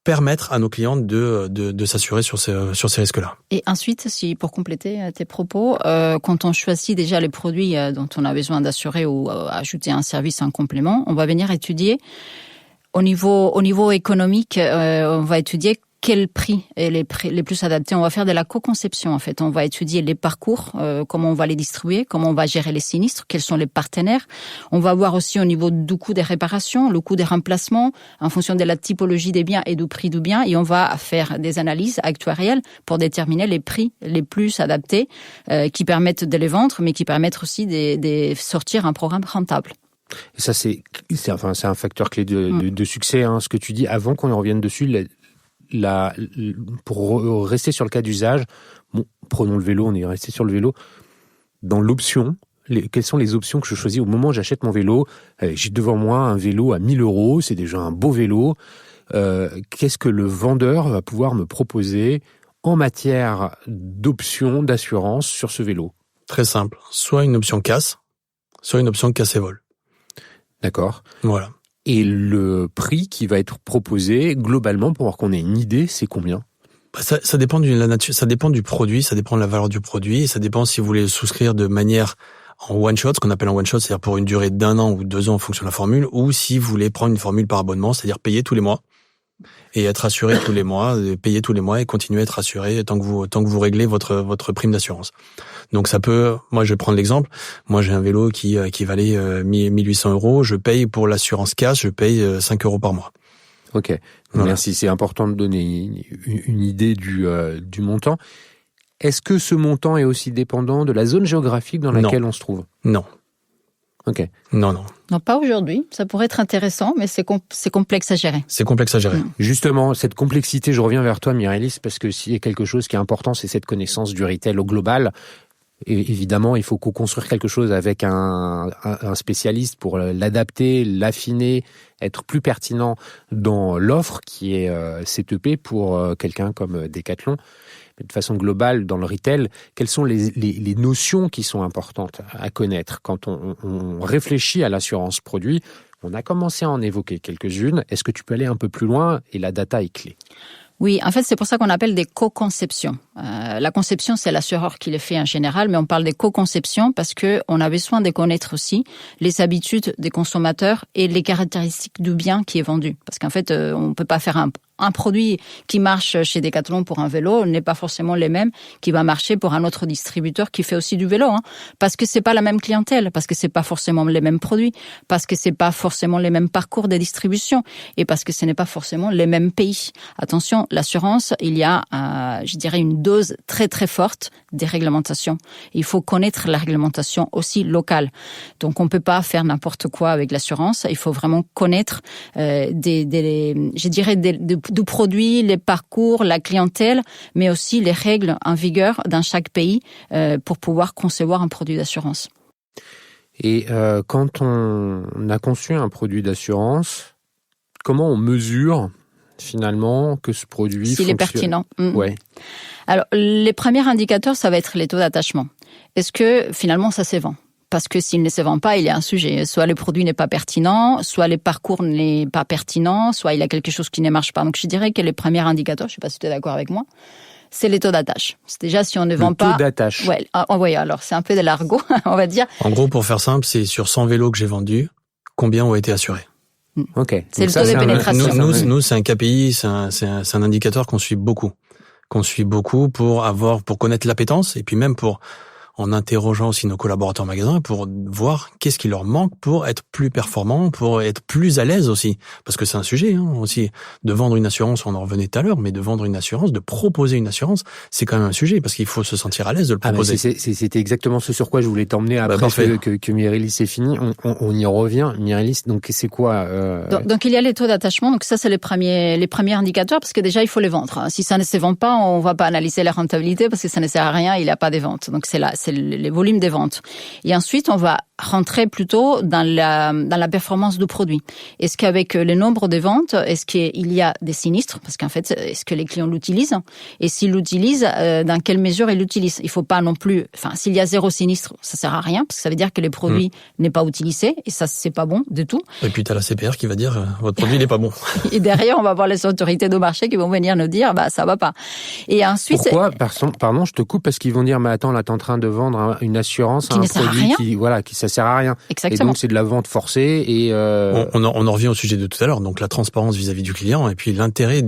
permettre à nos clients de s'assurer sur ces risques-là.
Et ensuite, pour compléter tes propos, quand on choisit déjà les produits dont on a besoin d'assurer ou ajouter un service, un complément, on va venir étudier au niveau économique, on va étudier quel prix est les plus adaptés. On va faire de la co-conception, en fait. On va étudier les parcours, comment on va les distribuer, comment on va gérer les sinistres, quels sont les partenaires. On va voir aussi au niveau du coût des réparations, le coût des remplacements, en fonction de la typologie des biens et du prix du bien. Et on va faire des analyses actuarielles pour déterminer les prix les plus adaptés, qui permettent de les vendre, mais qui permettent aussi de sortir un programme rentable.
Et ça, c'est un facteur clé de succès, ce que tu dis. Avant qu'on y revienne dessus, pour rester sur le cas d'usage, prenons le vélo, on est resté sur le vélo. Dans l'option, quelles sont les options que je choisis au moment où j'achète mon vélo? J'ai devant moi un vélo à 1 000 €, c'est déjà un beau vélo. Qu'est-ce que le vendeur va pouvoir me proposer en matière d'options d'assurance sur ce vélo?
Très simple. Soit une option casse, soit une option casse et vol.
D'accord.
Voilà.
Et le prix qui va être proposé, globalement, pour voir qu'on ait une idée, c'est combien?
Ça dépend de la nature, ça dépend du produit, ça dépend de la valeur du produit, et ça dépend si vous voulez souscrire de manière en one shot, ce qu'on appelle en one shot, c'est-à-dire pour une durée d'1 an ou 2 ans en fonction de la formule, ou si vous voulez prendre une formule par abonnement, c'est-à-dire payer tous les mois et être assuré tous les mois, payer tous les mois et continuer à être assuré tant que vous réglez votre prime d'assurance. Donc ça peut, moi je vais prendre l'exemple, moi j'ai un vélo qui valait 1 800 €, je paye pour l'assurance casse, je paye 5 € par mois.
Ok, voilà. Merci, c'est important de donner une idée du montant. Est-ce que ce montant est aussi dépendant de la zone géographique dans laquelle on se trouve?
Non.
Ok.
Non.
Non, pas aujourd'hui. Ça pourrait être intéressant, mais c'est complexe à gérer.
C'est complexe à gérer.
Justement, cette complexité, je reviens vers toi, Mirelis, parce que s'il y a quelque chose qui est important, c'est cette connaissance du retail au global. Et évidemment, il faut co-construire quelque chose avec un spécialiste pour l'adapter, l'affiner, être plus pertinent dans l'offre qui est CTP pour quelqu'un comme Decathlon. Mais de façon globale, dans le retail, quelles sont les notions qui sont importantes à connaître quand on réfléchit à l'assurance produit? On a commencé à en évoquer quelques-unes. Est-ce que tu peux aller un peu plus loin? Et la data est clé.
Oui, en fait, c'est pour ça qu'on appelle des co-conceptions. La conception, c'est l'assureur qui le fait en général, mais on parle des co-conceptions parce que on a besoin de connaître aussi les habitudes des consommateurs et les caractéristiques du bien qui est vendu. Parce qu'en fait, on peut pas faire un produit qui marche chez Decathlon pour un vélo n'est pas forcément les mêmes qui va marcher pour un autre distributeur qui fait aussi du vélo, parce que c'est pas la même clientèle, parce que c'est pas forcément les mêmes produits, parce que c'est pas forcément les mêmes parcours de distribution et parce que ce n'est pas forcément les mêmes pays. Attention, l'assurance, il y a, je dirais, une dose très très forte des réglementations. Il faut connaître la réglementation aussi locale. Donc on peut pas faire n'importe quoi avec l'assurance. Il faut vraiment connaître du produit, les parcours, la clientèle, mais aussi les règles en vigueur dans chaque pays pour pouvoir concevoir un produit d'assurance.
Et quand on a conçu un produit d'assurance, comment on mesure finalement que ce produit fonctionne?
S'il est pertinent.
Ouais.
Alors, les premiers indicateurs, ça va être les taux d'attachement. Est-ce que finalement ça se vend? parce que s'il ne se vend pas, il y a un sujet. Soit le produit n'est pas pertinent, soit le parcours n'est pas pertinent, soit il y a quelque chose qui ne marche pas. Donc je dirais que les premiers indicateurs, je ne sais pas si tu es d'accord avec moi, c'est les taux d'attache. C'est déjà si on ne vend pas...
Le taux d'attache.
Ouais, alors c'est un peu de l'argot, on va dire.
En gros, pour faire simple, c'est sur 100 vélos que j'ai vendus, combien ont été assurés.
Ok.
C'est le taux de pénétration.
Nous, c'est un KPI, c'est un indicateur qu'on suit beaucoup. Pour connaître l'appétence et puis même en interrogeant aussi nos collaborateurs magasins pour voir qu'est-ce qui leur manque pour être plus performants, pour être plus à l'aise aussi. Parce que c'est un sujet aussi. De vendre une assurance, on en revenait tout à l'heure, mais de vendre une assurance, de proposer une assurance, c'est quand même un sujet parce qu'il faut se sentir à l'aise de le proposer.
C'était exactement ce sur quoi je voulais t'emmener après que Mirelis est fini. On y revient. Mirelis, donc c'est quoi
donc il y a les taux d'attachement. Donc ça, c'est les premiers indicateurs parce que déjà, il faut les vendre. Si ça ne se vend pas, on va pas analyser la rentabilité parce que ça ne sert à rien, il n'y a pas de ventes. Donc c'est les volumes des ventes. Et ensuite, on va rentrer plutôt dans la performance du produit. Est-ce qu'avec le nombre de ventes, est-ce qu'il y a des sinistres? Parce qu'en fait, est-ce que les clients l'utilisent? Et s'ils l'utilisent, dans quelle mesure ils l'utilisent? Il faut pas non plus, s'il y a 0 sinistre, ça sert à rien, parce que ça veut dire que le produit n'est pas utilisé, et ça, c'est pas bon du tout.
Et puis, t'as la CPR qui va dire, votre produit n'est pas bon.
Et derrière, on va voir les autorités de marché qui vont venir nous dire, ça va pas. Et ensuite.
Pourquoi? Pardon, je te coupe, parce qu'ils vont dire, mais attends, là, t'es en train de vendre une assurance à un produit qui ça sert à rien.
Exactement.
Et donc c'est de la vente forcée et
on en revient au sujet de tout à l'heure, donc la transparence vis-à-vis du client et puis l'intérêt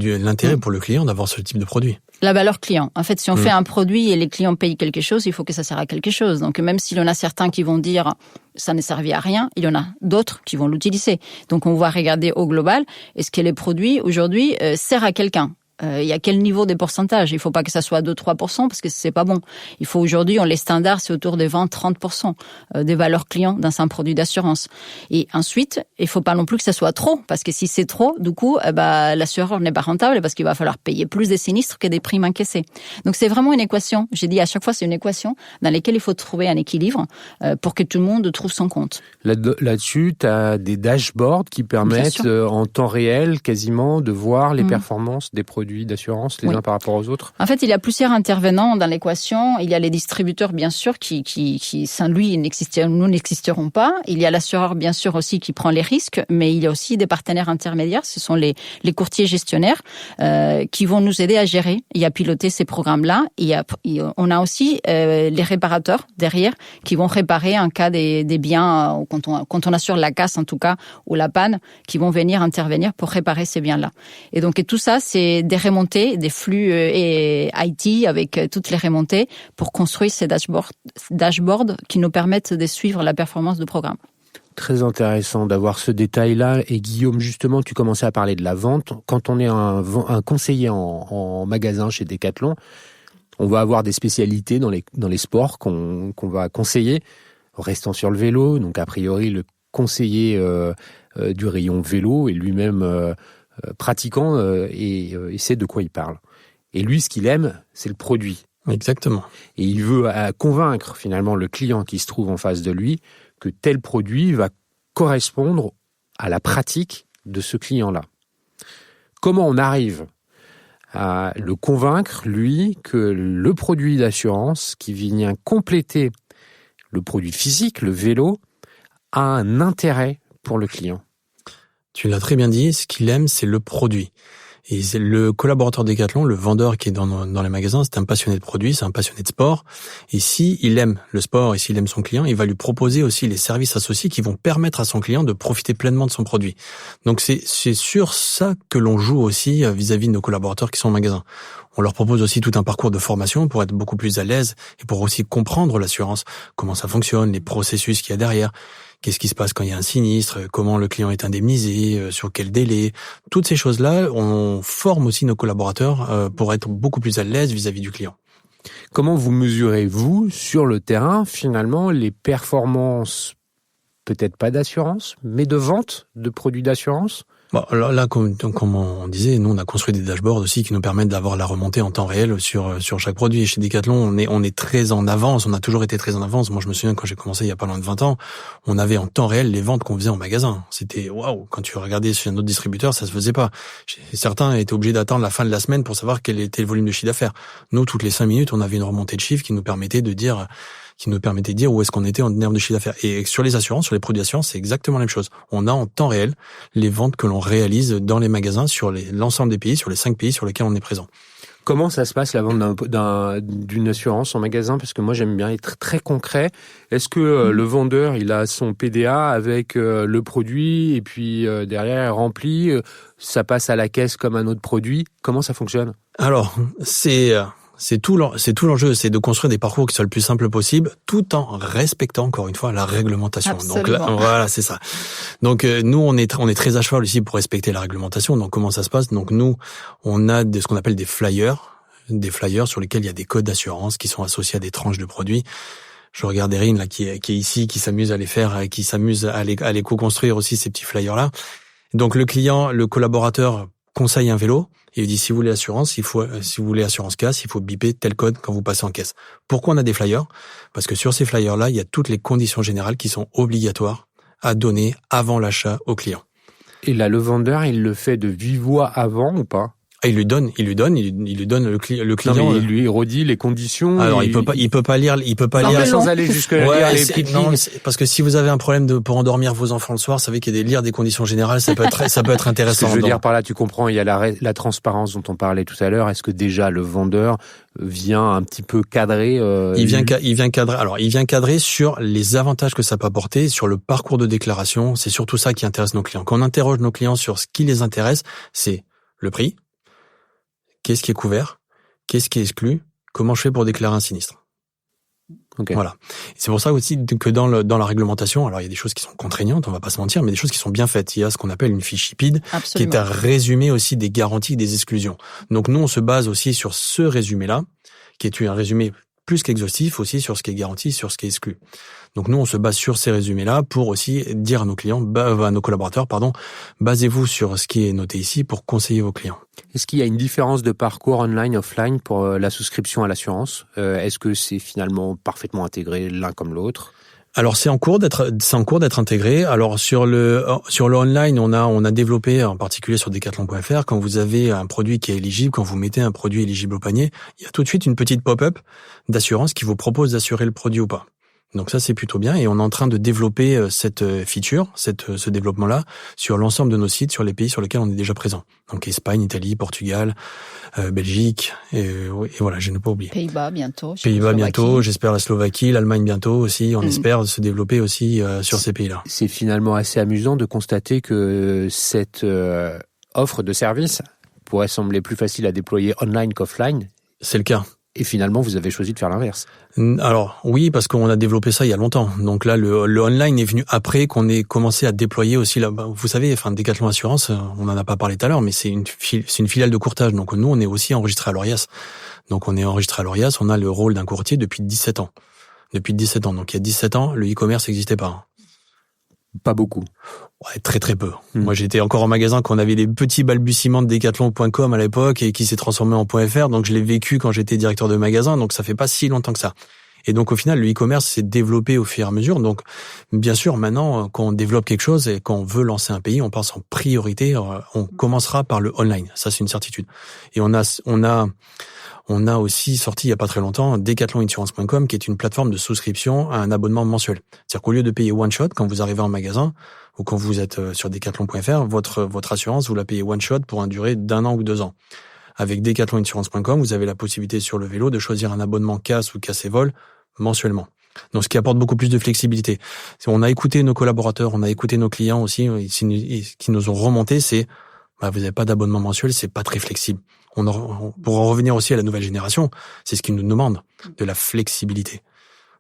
pour le client d'avoir ce type de produit.
La valeur client. En fait, si on fait un produit et les clients payent quelque chose, il faut que ça sert à quelque chose. Donc même s'il y en a certains qui vont dire ça ne servait à rien, il y en a d'autres qui vont l'utiliser. Donc on va regarder au global, est-ce que les produits aujourd'hui servent à quelqu'un? Il y a quel niveau de pourcentage? Il faut pas que ça soit 2-3% parce que c'est pas bon. Il faut aujourd'hui, les standards, c'est autour des 20-30% des valeurs clients dans un produit d'assurance. Et ensuite, il faut pas non plus que ça soit trop parce que si c'est trop, du coup, l'assureur n'est pas rentable parce qu'il va falloir payer plus de sinistres que des primes encaissées. Donc c'est vraiment une équation. J'ai dit à chaque fois, c'est une équation dans laquelle il faut trouver un équilibre pour que tout le monde trouve son compte.
Là-dessus, tu as des dashboards qui permettent en temps réel quasiment de voir les performances des produits d'assurance les uns par rapport aux autres.
En fait, il y a plusieurs intervenants dans l'équation. Il y a les distributeurs, bien sûr, qui sans lui, nous n'existerons pas. Il y a l'assureur, bien sûr, aussi, qui prend les risques, mais il y a aussi des partenaires intermédiaires. Ce sont les courtiers gestionnaires qui vont nous aider à gérer et à piloter ces programmes-là. Et on a aussi les réparateurs derrière qui vont réparer en cas des biens, quand on assure la casse, en tout cas, ou la panne, qui vont venir intervenir pour réparer ces biens-là. Et donc, tout ça, c'est des remontées, des flux et IT avec toutes les remontées pour construire ces dashboards qui nous permettent de suivre la performance du programme.
Très intéressant d'avoir ce détail-là. Et Guillaume, justement, tu commençais à parler de la vente. Quand on est un conseiller en magasin chez Decathlon, on va avoir des spécialités dans les sports qu'on va conseiller. Restant sur le vélo, donc a priori le conseiller du rayon vélo est lui-même pratiquant et sait de quoi il parle. Et lui, ce qu'il aime, c'est le produit.
Exactement.
Et il veut convaincre finalement le client qui se trouve en face de lui que tel produit va correspondre à la pratique de ce client-là. Comment on arrive à le convaincre, lui, que le produit d'assurance qui vient compléter le produit physique, le vélo, a un intérêt pour le client?
Tu l'as très bien dit, ce qu'il aime, c'est le produit. Et c'est le collaborateur Decathlon, le vendeur qui est dans les magasins, c'est un passionné de produits, c'est un passionné de sport. Et s'il aime le sport et s'il aime son client, il va lui proposer aussi les services associés qui vont permettre à son client de profiter pleinement de son produit. Donc c'est sur ça que l'on joue aussi vis-à-vis de nos collaborateurs qui sont en magasin. On leur propose aussi tout un parcours de formation pour être beaucoup plus à l'aise et pour aussi comprendre l'assurance, comment ça fonctionne, les processus qu'il y a derrière. Qu'est-ce qui se passe quand il y a un sinistre, comment le client est indemnisé, sur quel délai. Toutes ces choses-là, on forme aussi nos collaborateurs pour être beaucoup plus à l'aise vis-à-vis du client.
Comment vous mesurez, vous, sur le terrain, finalement, les performances, peut-être pas d'assurance, mais de vente de produits d'assurance ?
Bon, là, comme on disait, nous on a construit des dashboards aussi qui nous permettent d'avoir la remontée en temps réel sur chaque produit. Et chez Decathlon, on est très en avance, on a toujours été très en avance. Moi, je me souviens quand j'ai commencé il y a pas loin de 20 ans, on avait en temps réel les ventes qu'on faisait en magasin. C'était waouh, quand tu regardais sur un autre distributeur, ça se faisait pas. Certains étaient obligés d'attendre la fin de la semaine pour savoir quel était le volume de chiffre d'affaires. Nous, toutes les 5 minutes, on avait une remontée de chiffres qui nous permettait de dire qui nous permettait de dire où est-ce qu'on était en termes de chiffre d'affaires. Et sur les assurances, sur les produits d'assurance, c'est exactement la même chose. On a en temps réel les ventes que l'on réalise dans les magasins sur l'ensemble des pays, sur les 5 pays sur lesquels on est présent.
Comment ça se passe la vente d'une assurance en magasin? Parce que moi j'aime bien être très concret. Est-ce que le vendeur il a son PDA avec le produit et puis derrière il remplit, ça passe à la caisse comme un autre produit? Comment ça fonctionne?
Alors c'est tout l'enjeu, c'est de construire des parcours qui soient le plus simples possible, tout en respectant encore une fois la réglementation.
Absolument.
Donc là, voilà, c'est ça. Donc nous on est très à cheval aussi pour respecter la réglementation. Donc comment ça se passe? Donc nous on a ce qu'on appelle des flyers sur lesquels il y a des codes d'assurance qui sont associés à des tranches de produits. Je regarde Erin là qui est ici, qui s'amuse à les faire, qui s'amuse à les co-construire aussi ces petits flyers là. Donc le client, le collaborateur conseille un vélo. Et il dit, si vous voulez assurance casse, il faut biper tel code quand vous passez en caisse. Pourquoi on a des flyers? Parce que sur ces flyers-là, il y a toutes les conditions générales qui sont obligatoires à donner avant l'achat au client.
Et là, le vendeur, il le fait de vive voix avant ou pas?
Il lui donne le client.
Non, mais il lui redit les conditions.
Alors il peut pas lire
sans aller jusque lire les petites lignes.
Parce que si vous avez un problème pour endormir vos enfants le soir, vous savez qu'il y a lire des conditions générales, ça peut être intéressant.
Ce que je veux dire par là, tu comprends, il y a la transparence dont on parlait tout à l'heure. Est-ce que déjà le vendeur vient un petit peu cadrer
Il vient cadrer. Alors il vient cadrer sur les avantages que ça peut apporter, sur le parcours de déclaration. C'est surtout ça qui intéresse nos clients. Quand on interroge nos clients sur ce qui les intéresse, c'est le prix. Qu'est-ce qui est couvert? Qu'est-ce qui est exclu? Comment je fais pour déclarer un sinistre?
Okay.
Voilà. C'est pour ça aussi que dans la réglementation, alors il y a des choses qui sont contraignantes, on va pas se mentir, mais des choses qui sont bien faites. Il y a ce qu'on appelle une fiche IPID,
Absolument.
qui est un résumé aussi des garanties et des exclusions. Donc nous, on se base aussi sur ce résumé-là, qui est un résumé plus qu'exhaustif aussi sur ce qui est garanti, sur ce qui est exclu. Donc nous, on se base sur ces résumés-là pour aussi dire à nos clients, à nos collaborateurs, basez-vous sur ce qui est noté ici pour conseiller vos clients.
Est-ce qu'il y a une différence de parcours online, offline pour la souscription à l'assurance? Est-ce que c'est finalement parfaitement intégré l'un comme l'autre?
Alors c'est en cours d'être intégré. Alors sur le online, on a développé en particulier sur decathlon.fr, quand vous avez un produit qui est éligible, quand vous mettez un produit éligible au panier, il y a tout de suite une petite pop-up d'assurance qui vous propose d'assurer le produit ou pas. Donc ça c'est plutôt bien et on est en train de développer cette feature, ce développement-là sur l'ensemble de nos sites, sur les pays sur lesquels on est déjà présent. Donc Espagne, Italie, Portugal, Belgique et voilà, je n'ai pas oublié.
Pays-Bas bientôt.
J'espère la Slovaquie, l'Allemagne bientôt aussi. On espère se développer aussi sur ces pays-là.
C'est finalement assez amusant de constater que cette offre de service pourrait sembler plus facile à déployer online qu'offline.
C'est le cas.
Et finalement, vous avez choisi de faire l'inverse.
Alors oui, parce qu'on a développé ça il y a longtemps. Donc là, le online est venu après qu'on ait commencé à déployer aussi. Là, vous savez, Decathlon Assurance, on en a pas parlé tout à l'heure, mais c'est une filiale de courtage. Donc nous, on est aussi enregistré à l'ORIAS. Donc on est enregistré à l'ORIAS. On a le rôle d'un courtier depuis 17 ans. Donc il y a 17 ans, le e-commerce n'existait pas.
Pas beaucoup.
Ouais, très très peu. Moi, j'étais encore en magasin quand on avait des petits balbutiements de decathlon.com à l'époque et qui s'est transformé en .fr. Donc, je l'ai vécu quand j'étais directeur de magasin. Donc, ça fait pas si longtemps que ça. Et donc, au final, le e-commerce s'est développé au fur et à mesure. Donc, bien sûr, maintenant, quand on développe quelque chose et quand on veut lancer un pays, on pense en priorité, on commencera par le online. Ça, c'est une certitude. Et on a aussi sorti il y a pas très longtemps decathlon-insurance.com qui est une plateforme de souscription à un abonnement mensuel. C'est-à-dire qu'au lieu de payer one shot quand vous arrivez en magasin ou quand vous êtes sur decathlon.fr, votre assurance, vous la payez one shot pour une durée d'1 an ou 2 ans. Avec decathlon-insurance.com, vous avez la possibilité sur le vélo de choisir un abonnement casse ou casse et vol mensuellement. Donc ce qui apporte beaucoup plus de flexibilité. On a écouté nos collaborateurs, on a écouté nos clients aussi qui nous ont remonté, c'est vous n'avez pas d'abonnement mensuel, c'est pas très flexible. Pour en revenir aussi à la nouvelle génération, c'est ce qu'ils nous demandent, de la flexibilité.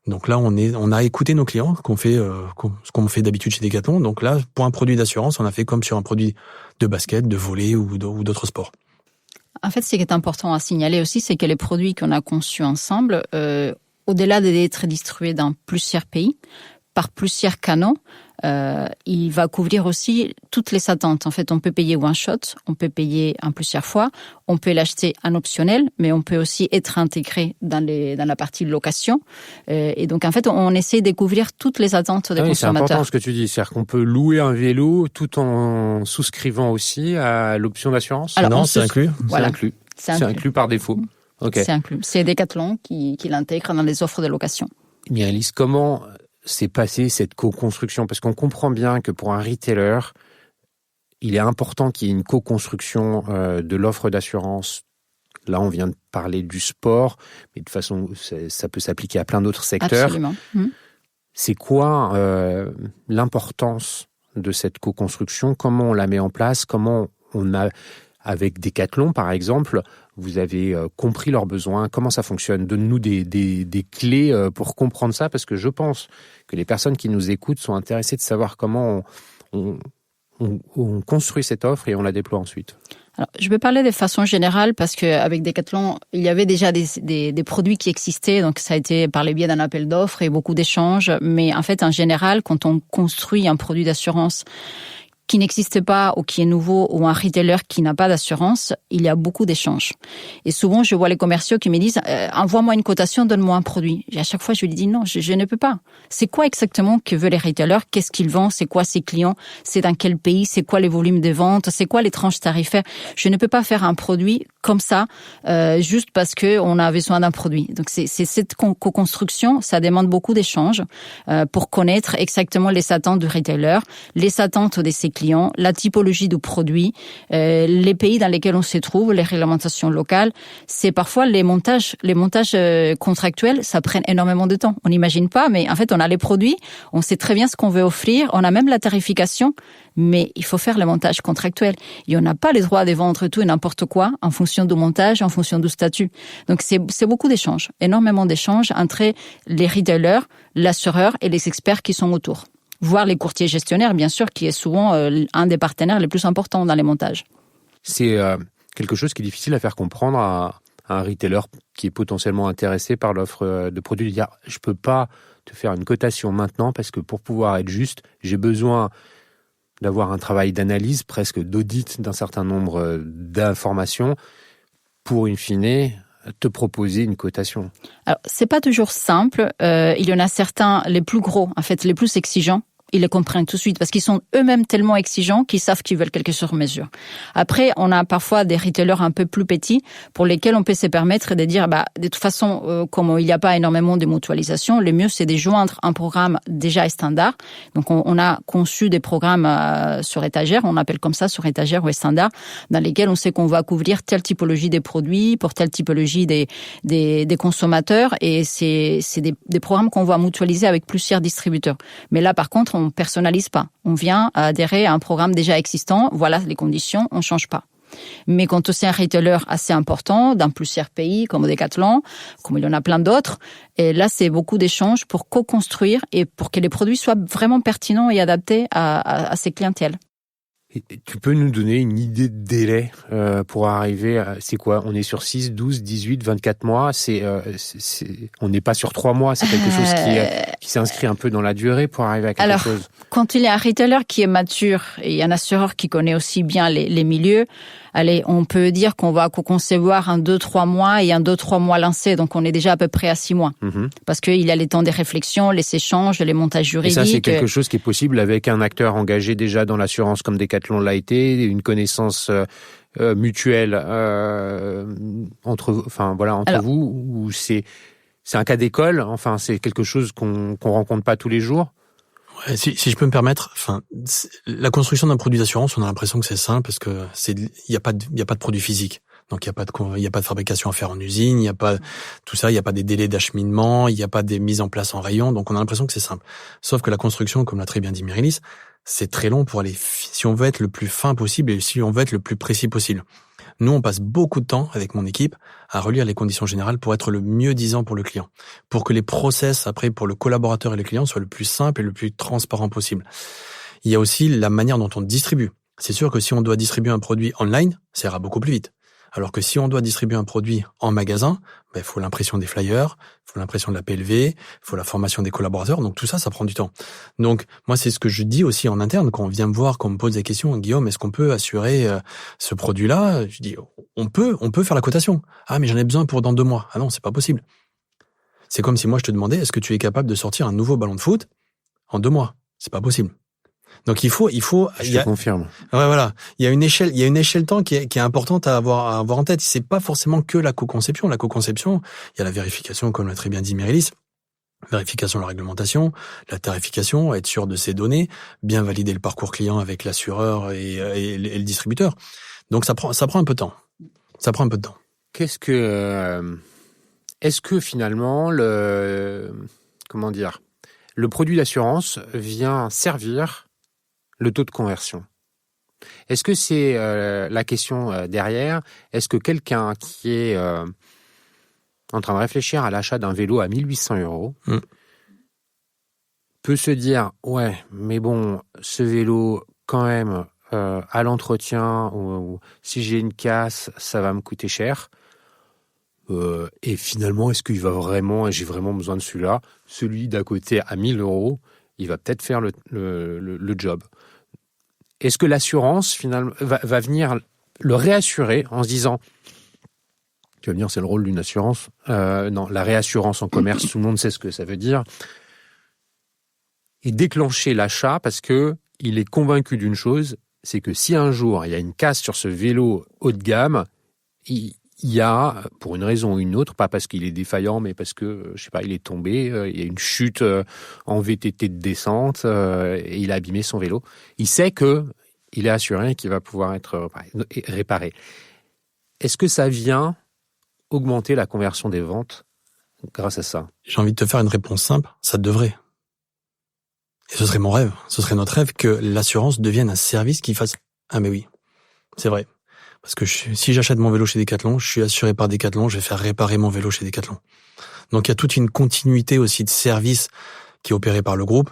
Donc là, on a écouté nos clients, ce qu'on fait d'habitude chez Decathlon. Donc là, pour un produit d'assurance, on a fait comme sur un produit de basket, de volley ou d'autres sports.
En fait, ce qui est important à signaler aussi, c'est que les produits qu'on a conçus ensemble, au-delà d'être distribués dans plusieurs pays, par plusieurs canaux, il va couvrir aussi toutes les attentes. En fait, on peut payer one shot, on peut payer en plusieurs fois, on peut l'acheter en optionnel, mais on peut aussi être intégré dans la partie location. Et donc, en fait, on essaie de couvrir toutes les attentes des consommateurs.
C'est important ce que tu dis, c'est-à-dire qu'on peut louer un vélo tout en souscrivant aussi à l'option d'assurance.
Alors, non, c'est inclus.
Voilà. C'est inclus par défaut. Okay.
C'est inclus. C'est Decathlon qui l'intègre dans les offres de location.
Mirelis, comment s'est passée cette co-construction? Parce qu'on comprend bien que pour un retailer, il est important qu'il y ait une co-construction de l'offre d'assurance. Là, on vient de parler du sport, mais de toute façon, ça peut s'appliquer à plein d'autres secteurs.
Absolument.
C'est quoi l'importance de cette co-construction? Comment on la met en place? Comment on a, avec Decathlon, par exemple, vous avez compris leurs besoins? Comment ça fonctionne? Donne-nous des clés pour comprendre ça, parce que je pense que les personnes qui nous écoutent sont intéressées de savoir comment on construit cette offre et on la déploie ensuite.
Alors, je vais parler de façon générale parce qu'avec Decathlon, il y avait déjà des produits qui existaient, donc ça a été par le biais d'un appel d'offres et beaucoup d'échanges. Mais en fait, en général, quand on construit un produit d'assurance qui n'existe pas ou qui est nouveau ou un retailer qui n'a pas d'assurance, il y a beaucoup d'échanges. Et souvent, je vois les commerciaux qui me disent envoie-moi une cotation, donne-moi un produit. Et à chaque fois, je lui dis non, je ne peux pas. C'est quoi exactement que veulent les retailers? Qu'est-ce qu'ils vendent? C'est quoi ses clients? C'est dans quel pays? C'est quoi les volumes de vente? C'est quoi les tranches tarifaires? Je ne peux pas faire un produit comme ça juste parce que on a besoin d'un produit. Donc c'est cette co-construction, ça demande beaucoup d'échanges pour connaître exactement les attentes du retailer, les attentes de ses clients, la typologie du produit, les pays dans lesquels on se trouve, les réglementations locales. C'est parfois les montages contractuels, ça prend énormément de temps. On n'imagine pas, mais en fait, on a les produits, on sait très bien ce qu'on veut offrir, on a même la tarification, mais il faut faire le montage contractuel. Et on n'a pas le droit de vendre tout et n'importe quoi en fonction du montage, en fonction du statut. Donc c'est beaucoup d'échanges, énormément d'échanges entre les retailers, l'assureur et les experts qui sont autour. Voire les courtiers gestionnaires, bien sûr, qui est souvent un des partenaires les plus importants dans les montages.
C'est quelque chose qui est difficile à faire comprendre à un retailer qui est potentiellement intéressé par l'offre de produits, de dire « je peux pas te faire une cotation maintenant parce que pour pouvoir être juste, j'ai besoin d'avoir un travail d'analyse, presque d'audit d'un certain nombre d'informations pour, in fine, te proposer une cotation ».
Alors, c'est pas toujours simple. Il y en a certains, les plus gros, en fait, les plus exigeants. Ils les comprennent tout de suite parce qu'ils sont eux-mêmes tellement exigeants qu'ils savent qu'ils veulent quelque sur mesure. Après, on a parfois des retailers un peu plus petits pour lesquels on peut se permettre de dire, de toute façon, comme il n'y a pas énormément de mutualisation, le mieux c'est de joindre un programme déjà standard. Donc, on a conçu des programmes sur étagère, on appelle comme ça sur étagère ou standard, dans lesquels on sait qu'on va couvrir telle typologie des produits pour telle typologie des consommateurs, et c'est des programmes qu'on va mutualiser avec plusieurs distributeurs. Mais là, par contre, on personnalise pas. On vient adhérer à un programme déjà existant. Voilà les conditions, on change pas. Mais quand c'est un retailer assez important dans plusieurs pays, comme Decathlon, comme il y en a plein d'autres, et là, c'est beaucoup d'échanges pour co-construire et pour que les produits soient vraiment pertinents et adaptés à ces clientèles.
Et tu peux nous donner une idée de délai pour arriver à... C'est quoi? On est sur 6, 12, 18, 24 mois. On n'est pas sur 3 mois. C'est quelque chose qui s'inscrit un peu dans la durée pour arriver à quelque chose.
Quand il y a un retailer qui est mature et un assureur qui connaît aussi bien les milieux, allez, on peut dire qu'on va concevoir un 2-3 mois et un 2-3 mois lancé. Donc, on est déjà à peu près à 6 mois. Mm-hmm. Parce qu'il y a les temps des réflexions, les échanges, les montages juridiques. Et
ça, c'est quelque chose qui est possible avec un acteur engagé déjà dans l'assurance comme Decathlon l'a été, une connaissance mutuelle entre vous, ou c'est un cas d'école, enfin, c'est quelque chose qu'on rencontre pas tous les jours.
Ouais, si je peux me permettre, la construction d'un produit d'assurance, on a l'impression que c'est simple parce que il y a pas de produit physique. Donc il y a pas de fabrication à faire en usine, il y a pas tout ça, il y a pas des délais d'acheminement, il y a pas des mises en place en rayon, donc on a l'impression que c'est simple. Sauf que la construction, comme l'a très bien dit Mirelis, c'est très long pour aller si on veut être le plus fin possible et si on veut être le plus précis possible. Nous, on passe beaucoup de temps avec mon équipe à relire les conditions générales pour être le mieux disant pour le client, pour que les process après pour le collaborateur et le client soient le plus simple et le plus transparent possible. Il y a aussi la manière dont on distribue. C'est sûr que si on doit distribuer un produit online, ça ira beaucoup plus vite. Alors que si on doit distribuer un produit en magasin, il faut l'impression des flyers, il faut l'impression de la PLV, il faut la formation des collaborateurs. Donc tout ça, ça prend du temps. Donc moi, c'est ce que je dis aussi en interne quand on vient me voir, quand on me pose des questions. Guillaume, est-ce qu'on peut assurer ce produit-là? Je dis, on peut faire la cotation. Ah, mais j'en ai besoin pour dans 2 mois. Ah non, c'est pas possible. C'est comme si moi je te demandais, est-ce que tu es capable de sortir un nouveau ballon de foot en 2 mois? C'est pas possible. Donc il faut.
Je te confirme.
Ouais, voilà. Il y a une échelle temps qui est importante à avoir en tête. C'est pas forcément que la co-conception. La co-conception, il y a la vérification, comme l'a très bien dit Mirelis. Vérification de la réglementation, la tarification, être sûr de ses données, bien valider le parcours client avec l'assureur et le distributeur. Donc ça prend un peu de temps. Ça prend un peu de temps.
Est-ce que finalement le produit d'assurance vient servir le taux de conversion? Est-ce que c'est la question derrière? Est-ce que quelqu'un qui est en train de réfléchir à l'achat d'un vélo à 1 800 € peut se dire « Ouais, mais bon, ce vélo, quand même, à l'entretien, ou si j'ai une casse, ça va me coûter cher. Et finalement, est-ce qu'il va vraiment, j'ai vraiment besoin de celui-là? Celui d'à côté à 1 000 €, il va peut-être faire le job. » Est-ce que l'assurance, finalement, va venir le réassurer en se disant, tu vas me dire, c'est le rôle d'une assurance. Non, la réassurance en commerce, tout le monde sait ce que ça veut dire. Et déclencher l'achat parce que il est convaincu d'une chose, c'est que si un jour il y a une casse sur ce vélo haut de gamme, il y a, pour une raison ou une autre, pas parce qu'il est défaillant, mais parce que, je sais pas, il est tombé, il y a une chute en VTT de descente et il a abîmé son vélo. Il sait que il est assuré et qu'il va pouvoir être réparé. Est-ce que ça vient augmenter la conversion des ventes grâce à ça?
J'ai envie de te faire une réponse simple, ça devrait. Et ce serait mon rêve, ce serait notre rêve que l'assurance devienne un service qui fasse... Ah mais oui, c'est vrai. Parce que si j'achète mon vélo chez Decathlon, je suis assuré par Decathlon, je vais faire réparer mon vélo chez Decathlon. Donc il y a toute une continuité aussi de services qui est opérée par le groupe.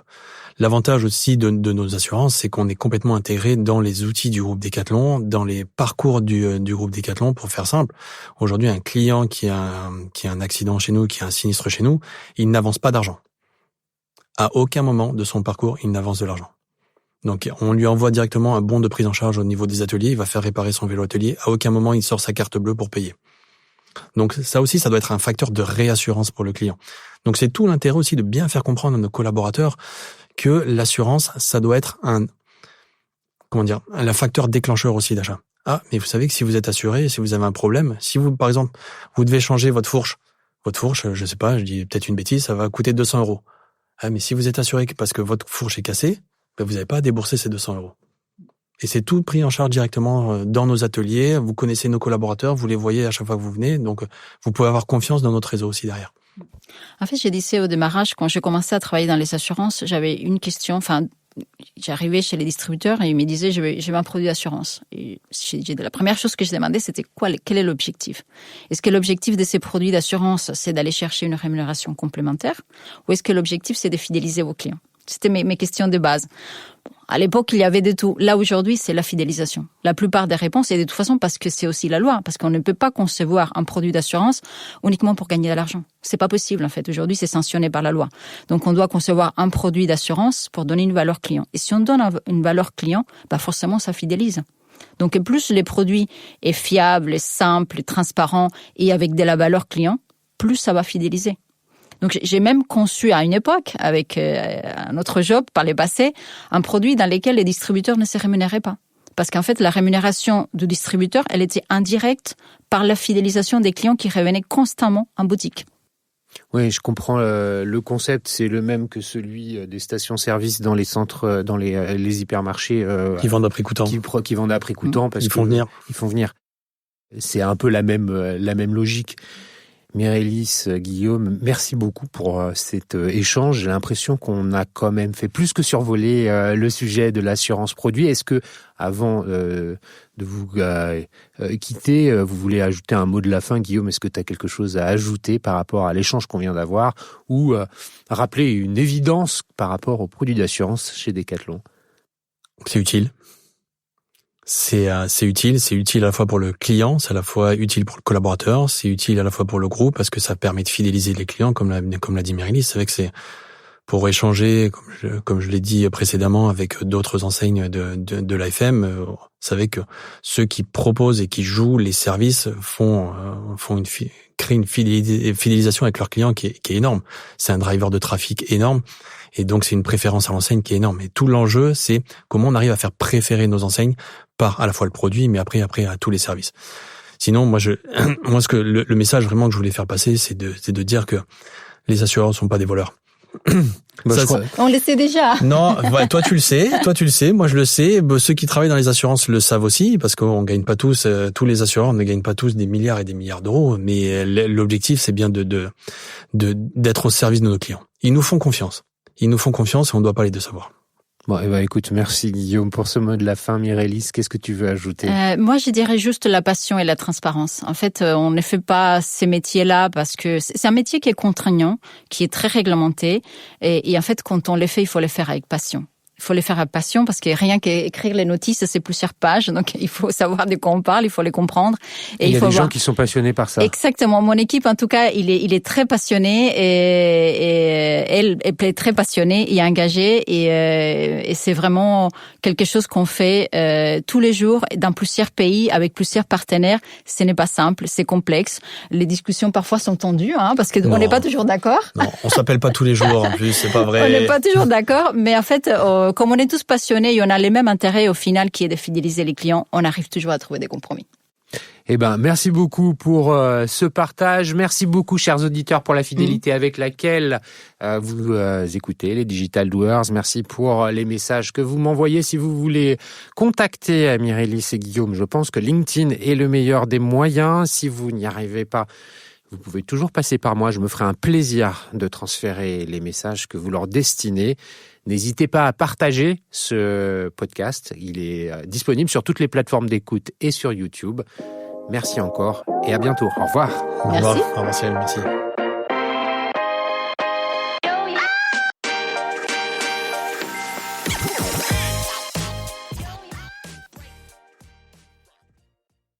L'avantage aussi de nos assurances, c'est qu'on est complètement intégré dans les outils du groupe Decathlon, dans les parcours du groupe Decathlon. Pour faire simple, aujourd'hui, un client qui a un accident chez nous, qui a un sinistre chez nous, il n'avance pas d'argent. À aucun moment de son parcours, il n'avance de l'argent. Donc, on lui envoie directement un bon de prise en charge au niveau des ateliers. Il va faire réparer son vélo atelier. À aucun moment, il sort sa carte bleue pour payer. Donc, ça aussi, ça doit être un facteur de réassurance pour le client. Donc, c'est tout l'intérêt aussi de bien faire comprendre à nos collaborateurs que l'assurance, ça doit être un facteur déclencheur aussi d'achat. Ah, mais vous savez que si vous êtes assuré, si vous avez un problème, si vous, par exemple, vous devez changer votre fourche, je sais pas, je dis peut-être une bêtise, ça va coûter 200 €. Ah, mais si vous êtes assuré parce que votre fourche est cassée, ben vous n'avez pas à débourser ces 200 €. Et c'est tout pris en charge directement dans nos ateliers. Vous connaissez nos collaborateurs, vous les voyez à chaque fois que vous venez, donc vous pouvez avoir confiance dans notre réseau aussi derrière.
En fait, j'ai dit au démarrage, quand j'ai commencé à travailler dans les assurances, j'avais une question, j'arrivais chez les distributeurs et ils me disaient, j'ai un produit d'assurance. Et la première chose que je demandais, c'était quel est l'objectif? Est-ce que l'objectif de ces produits d'assurance, c'est d'aller chercher une rémunération complémentaire? Ou est-ce que l'objectif, c'est de fidéliser vos clients? C'était mes questions de base. Bon, à l'époque, il y avait de tout. Là, aujourd'hui, c'est la fidélisation. La plupart des réponses, et de toute façon, parce que c'est aussi la loi, parce qu'on ne peut pas concevoir un produit d'assurance uniquement pour gagner de l'argent. C'est pas possible, en fait. Aujourd'hui, c'est sanctionné par la loi. Donc, on doit concevoir un produit d'assurance pour donner une valeur client. Et si on donne une valeur client, forcément, ça fidélise. Donc, plus les produits est fiable, simple, transparent et avec de la valeur client, plus ça va fidéliser. Donc, j'ai même conçu à une époque, avec un autre job par le passé, un produit dans lequel les distributeurs ne se rémunéraient pas. Parce qu'en fait, la rémunération du distributeur, elle était indirecte par la fidélisation des clients qui revenaient constamment en boutique.
Oui, je comprends. Le concept, c'est le même que celui des stations-service dans les centres, dans les hypermarchés.
Qui vendent à prix coûtant.
Qui vendent à prix coûtant parce
qu'ils font venir.
Ils font venir. C'est un peu la même logique. Mirelis, Guillaume, merci beaucoup pour cet échange. J'ai l'impression qu'on a quand même fait plus que survoler le sujet de l'assurance produit. Est-ce que, avant de vous quitter, vous voulez ajouter un mot de la fin, Guillaume? Est-ce que tu as quelque chose à ajouter par rapport à l'échange qu'on vient d'avoir ou rappeler une évidence par rapport aux produits d'assurance chez Decathlon?
C'est utile. C'est utile à la fois pour le client, c'est à la fois utile pour le collaborateur, c'est utile à la fois pour le groupe parce que ça permet de fidéliser les clients, comme l'a dit Mirelis. C'est vrai que c'est pour échanger, comme je l'ai dit précédemment, avec d'autres enseignes de l'AFM. Vous savez que ceux qui proposent et qui jouent les services créent une fidélisation avec leurs clients qui est énorme. C'est un driver de trafic énorme. Et donc, c'est une préférence à l'enseigne qui est énorme. Et tout l'enjeu, c'est comment on arrive à faire préférer nos enseignes par à la fois le produit, mais après à tous les services. Sinon, le message vraiment que je voulais faire passer, c'est de dire que Les assureurs ne sont pas des voleurs.
On le sait déjà.
Non, ouais, toi tu le sais, moi je le sais. Ceux qui travaillent dans les assurances le savent aussi, parce qu'on gagne pas tous les assureurs ne gagnent pas tous des milliards et des milliards d'euros, mais l'objectif c'est bien d'être au service de nos clients. Ils nous font confiance et on ne doit pas les décevoir.
Bon, écoute, merci Guillaume pour ce mot de la fin. Mirelis, qu'est-ce que tu veux ajouter?
Moi, je dirais juste la passion et la transparence. En fait, on ne fait pas ces métiers-là parce que c'est un métier qui est contraignant, qui est très réglementé. Et en fait, quand on les fait, il faut les faire avec passion. Il faut les faire avec passion parce que rien qu'écrire les notices, c'est plusieurs pages. Donc, il faut savoir de quoi on parle, il faut les comprendre.
Et il y a des gens qui sont passionnés par ça.
Exactement. Mon équipe, en tout cas, il est très passionné et elle est très passionnée et engagée et c'est vraiment quelque chose qu'on fait tous les jours dans plusieurs pays avec plusieurs partenaires. Ce n'est pas simple, c'est complexe. Les discussions parfois sont tendues, parce que on n'est pas toujours d'accord.
Non, on s'appelle pas tous les jours en plus, c'est pas vrai.
On n'est pas toujours d'accord, mais en fait, comme on est tous passionnés et on a les mêmes intérêts au final qui est de fidéliser les clients, on arrive toujours à trouver des compromis.
Merci beaucoup pour ce partage. Merci beaucoup, chers auditeurs, pour la fidélité avec laquelle vous écoutez les Digital Doers. Merci pour les messages que vous m'envoyez. Si vous voulez contacter Mirelis et Guillaume, je pense que LinkedIn est le meilleur des moyens. Si vous n'y arrivez pas, vous pouvez toujours passer par moi. Je me ferai un plaisir de transférer les messages que vous leur destinez. N'hésitez pas à partager ce podcast. Il est disponible sur toutes les plateformes d'écoute et sur YouTube. Merci encore et à bientôt. Au revoir.
Merci.
Au revoir. Au revoir, Cyril. Merci.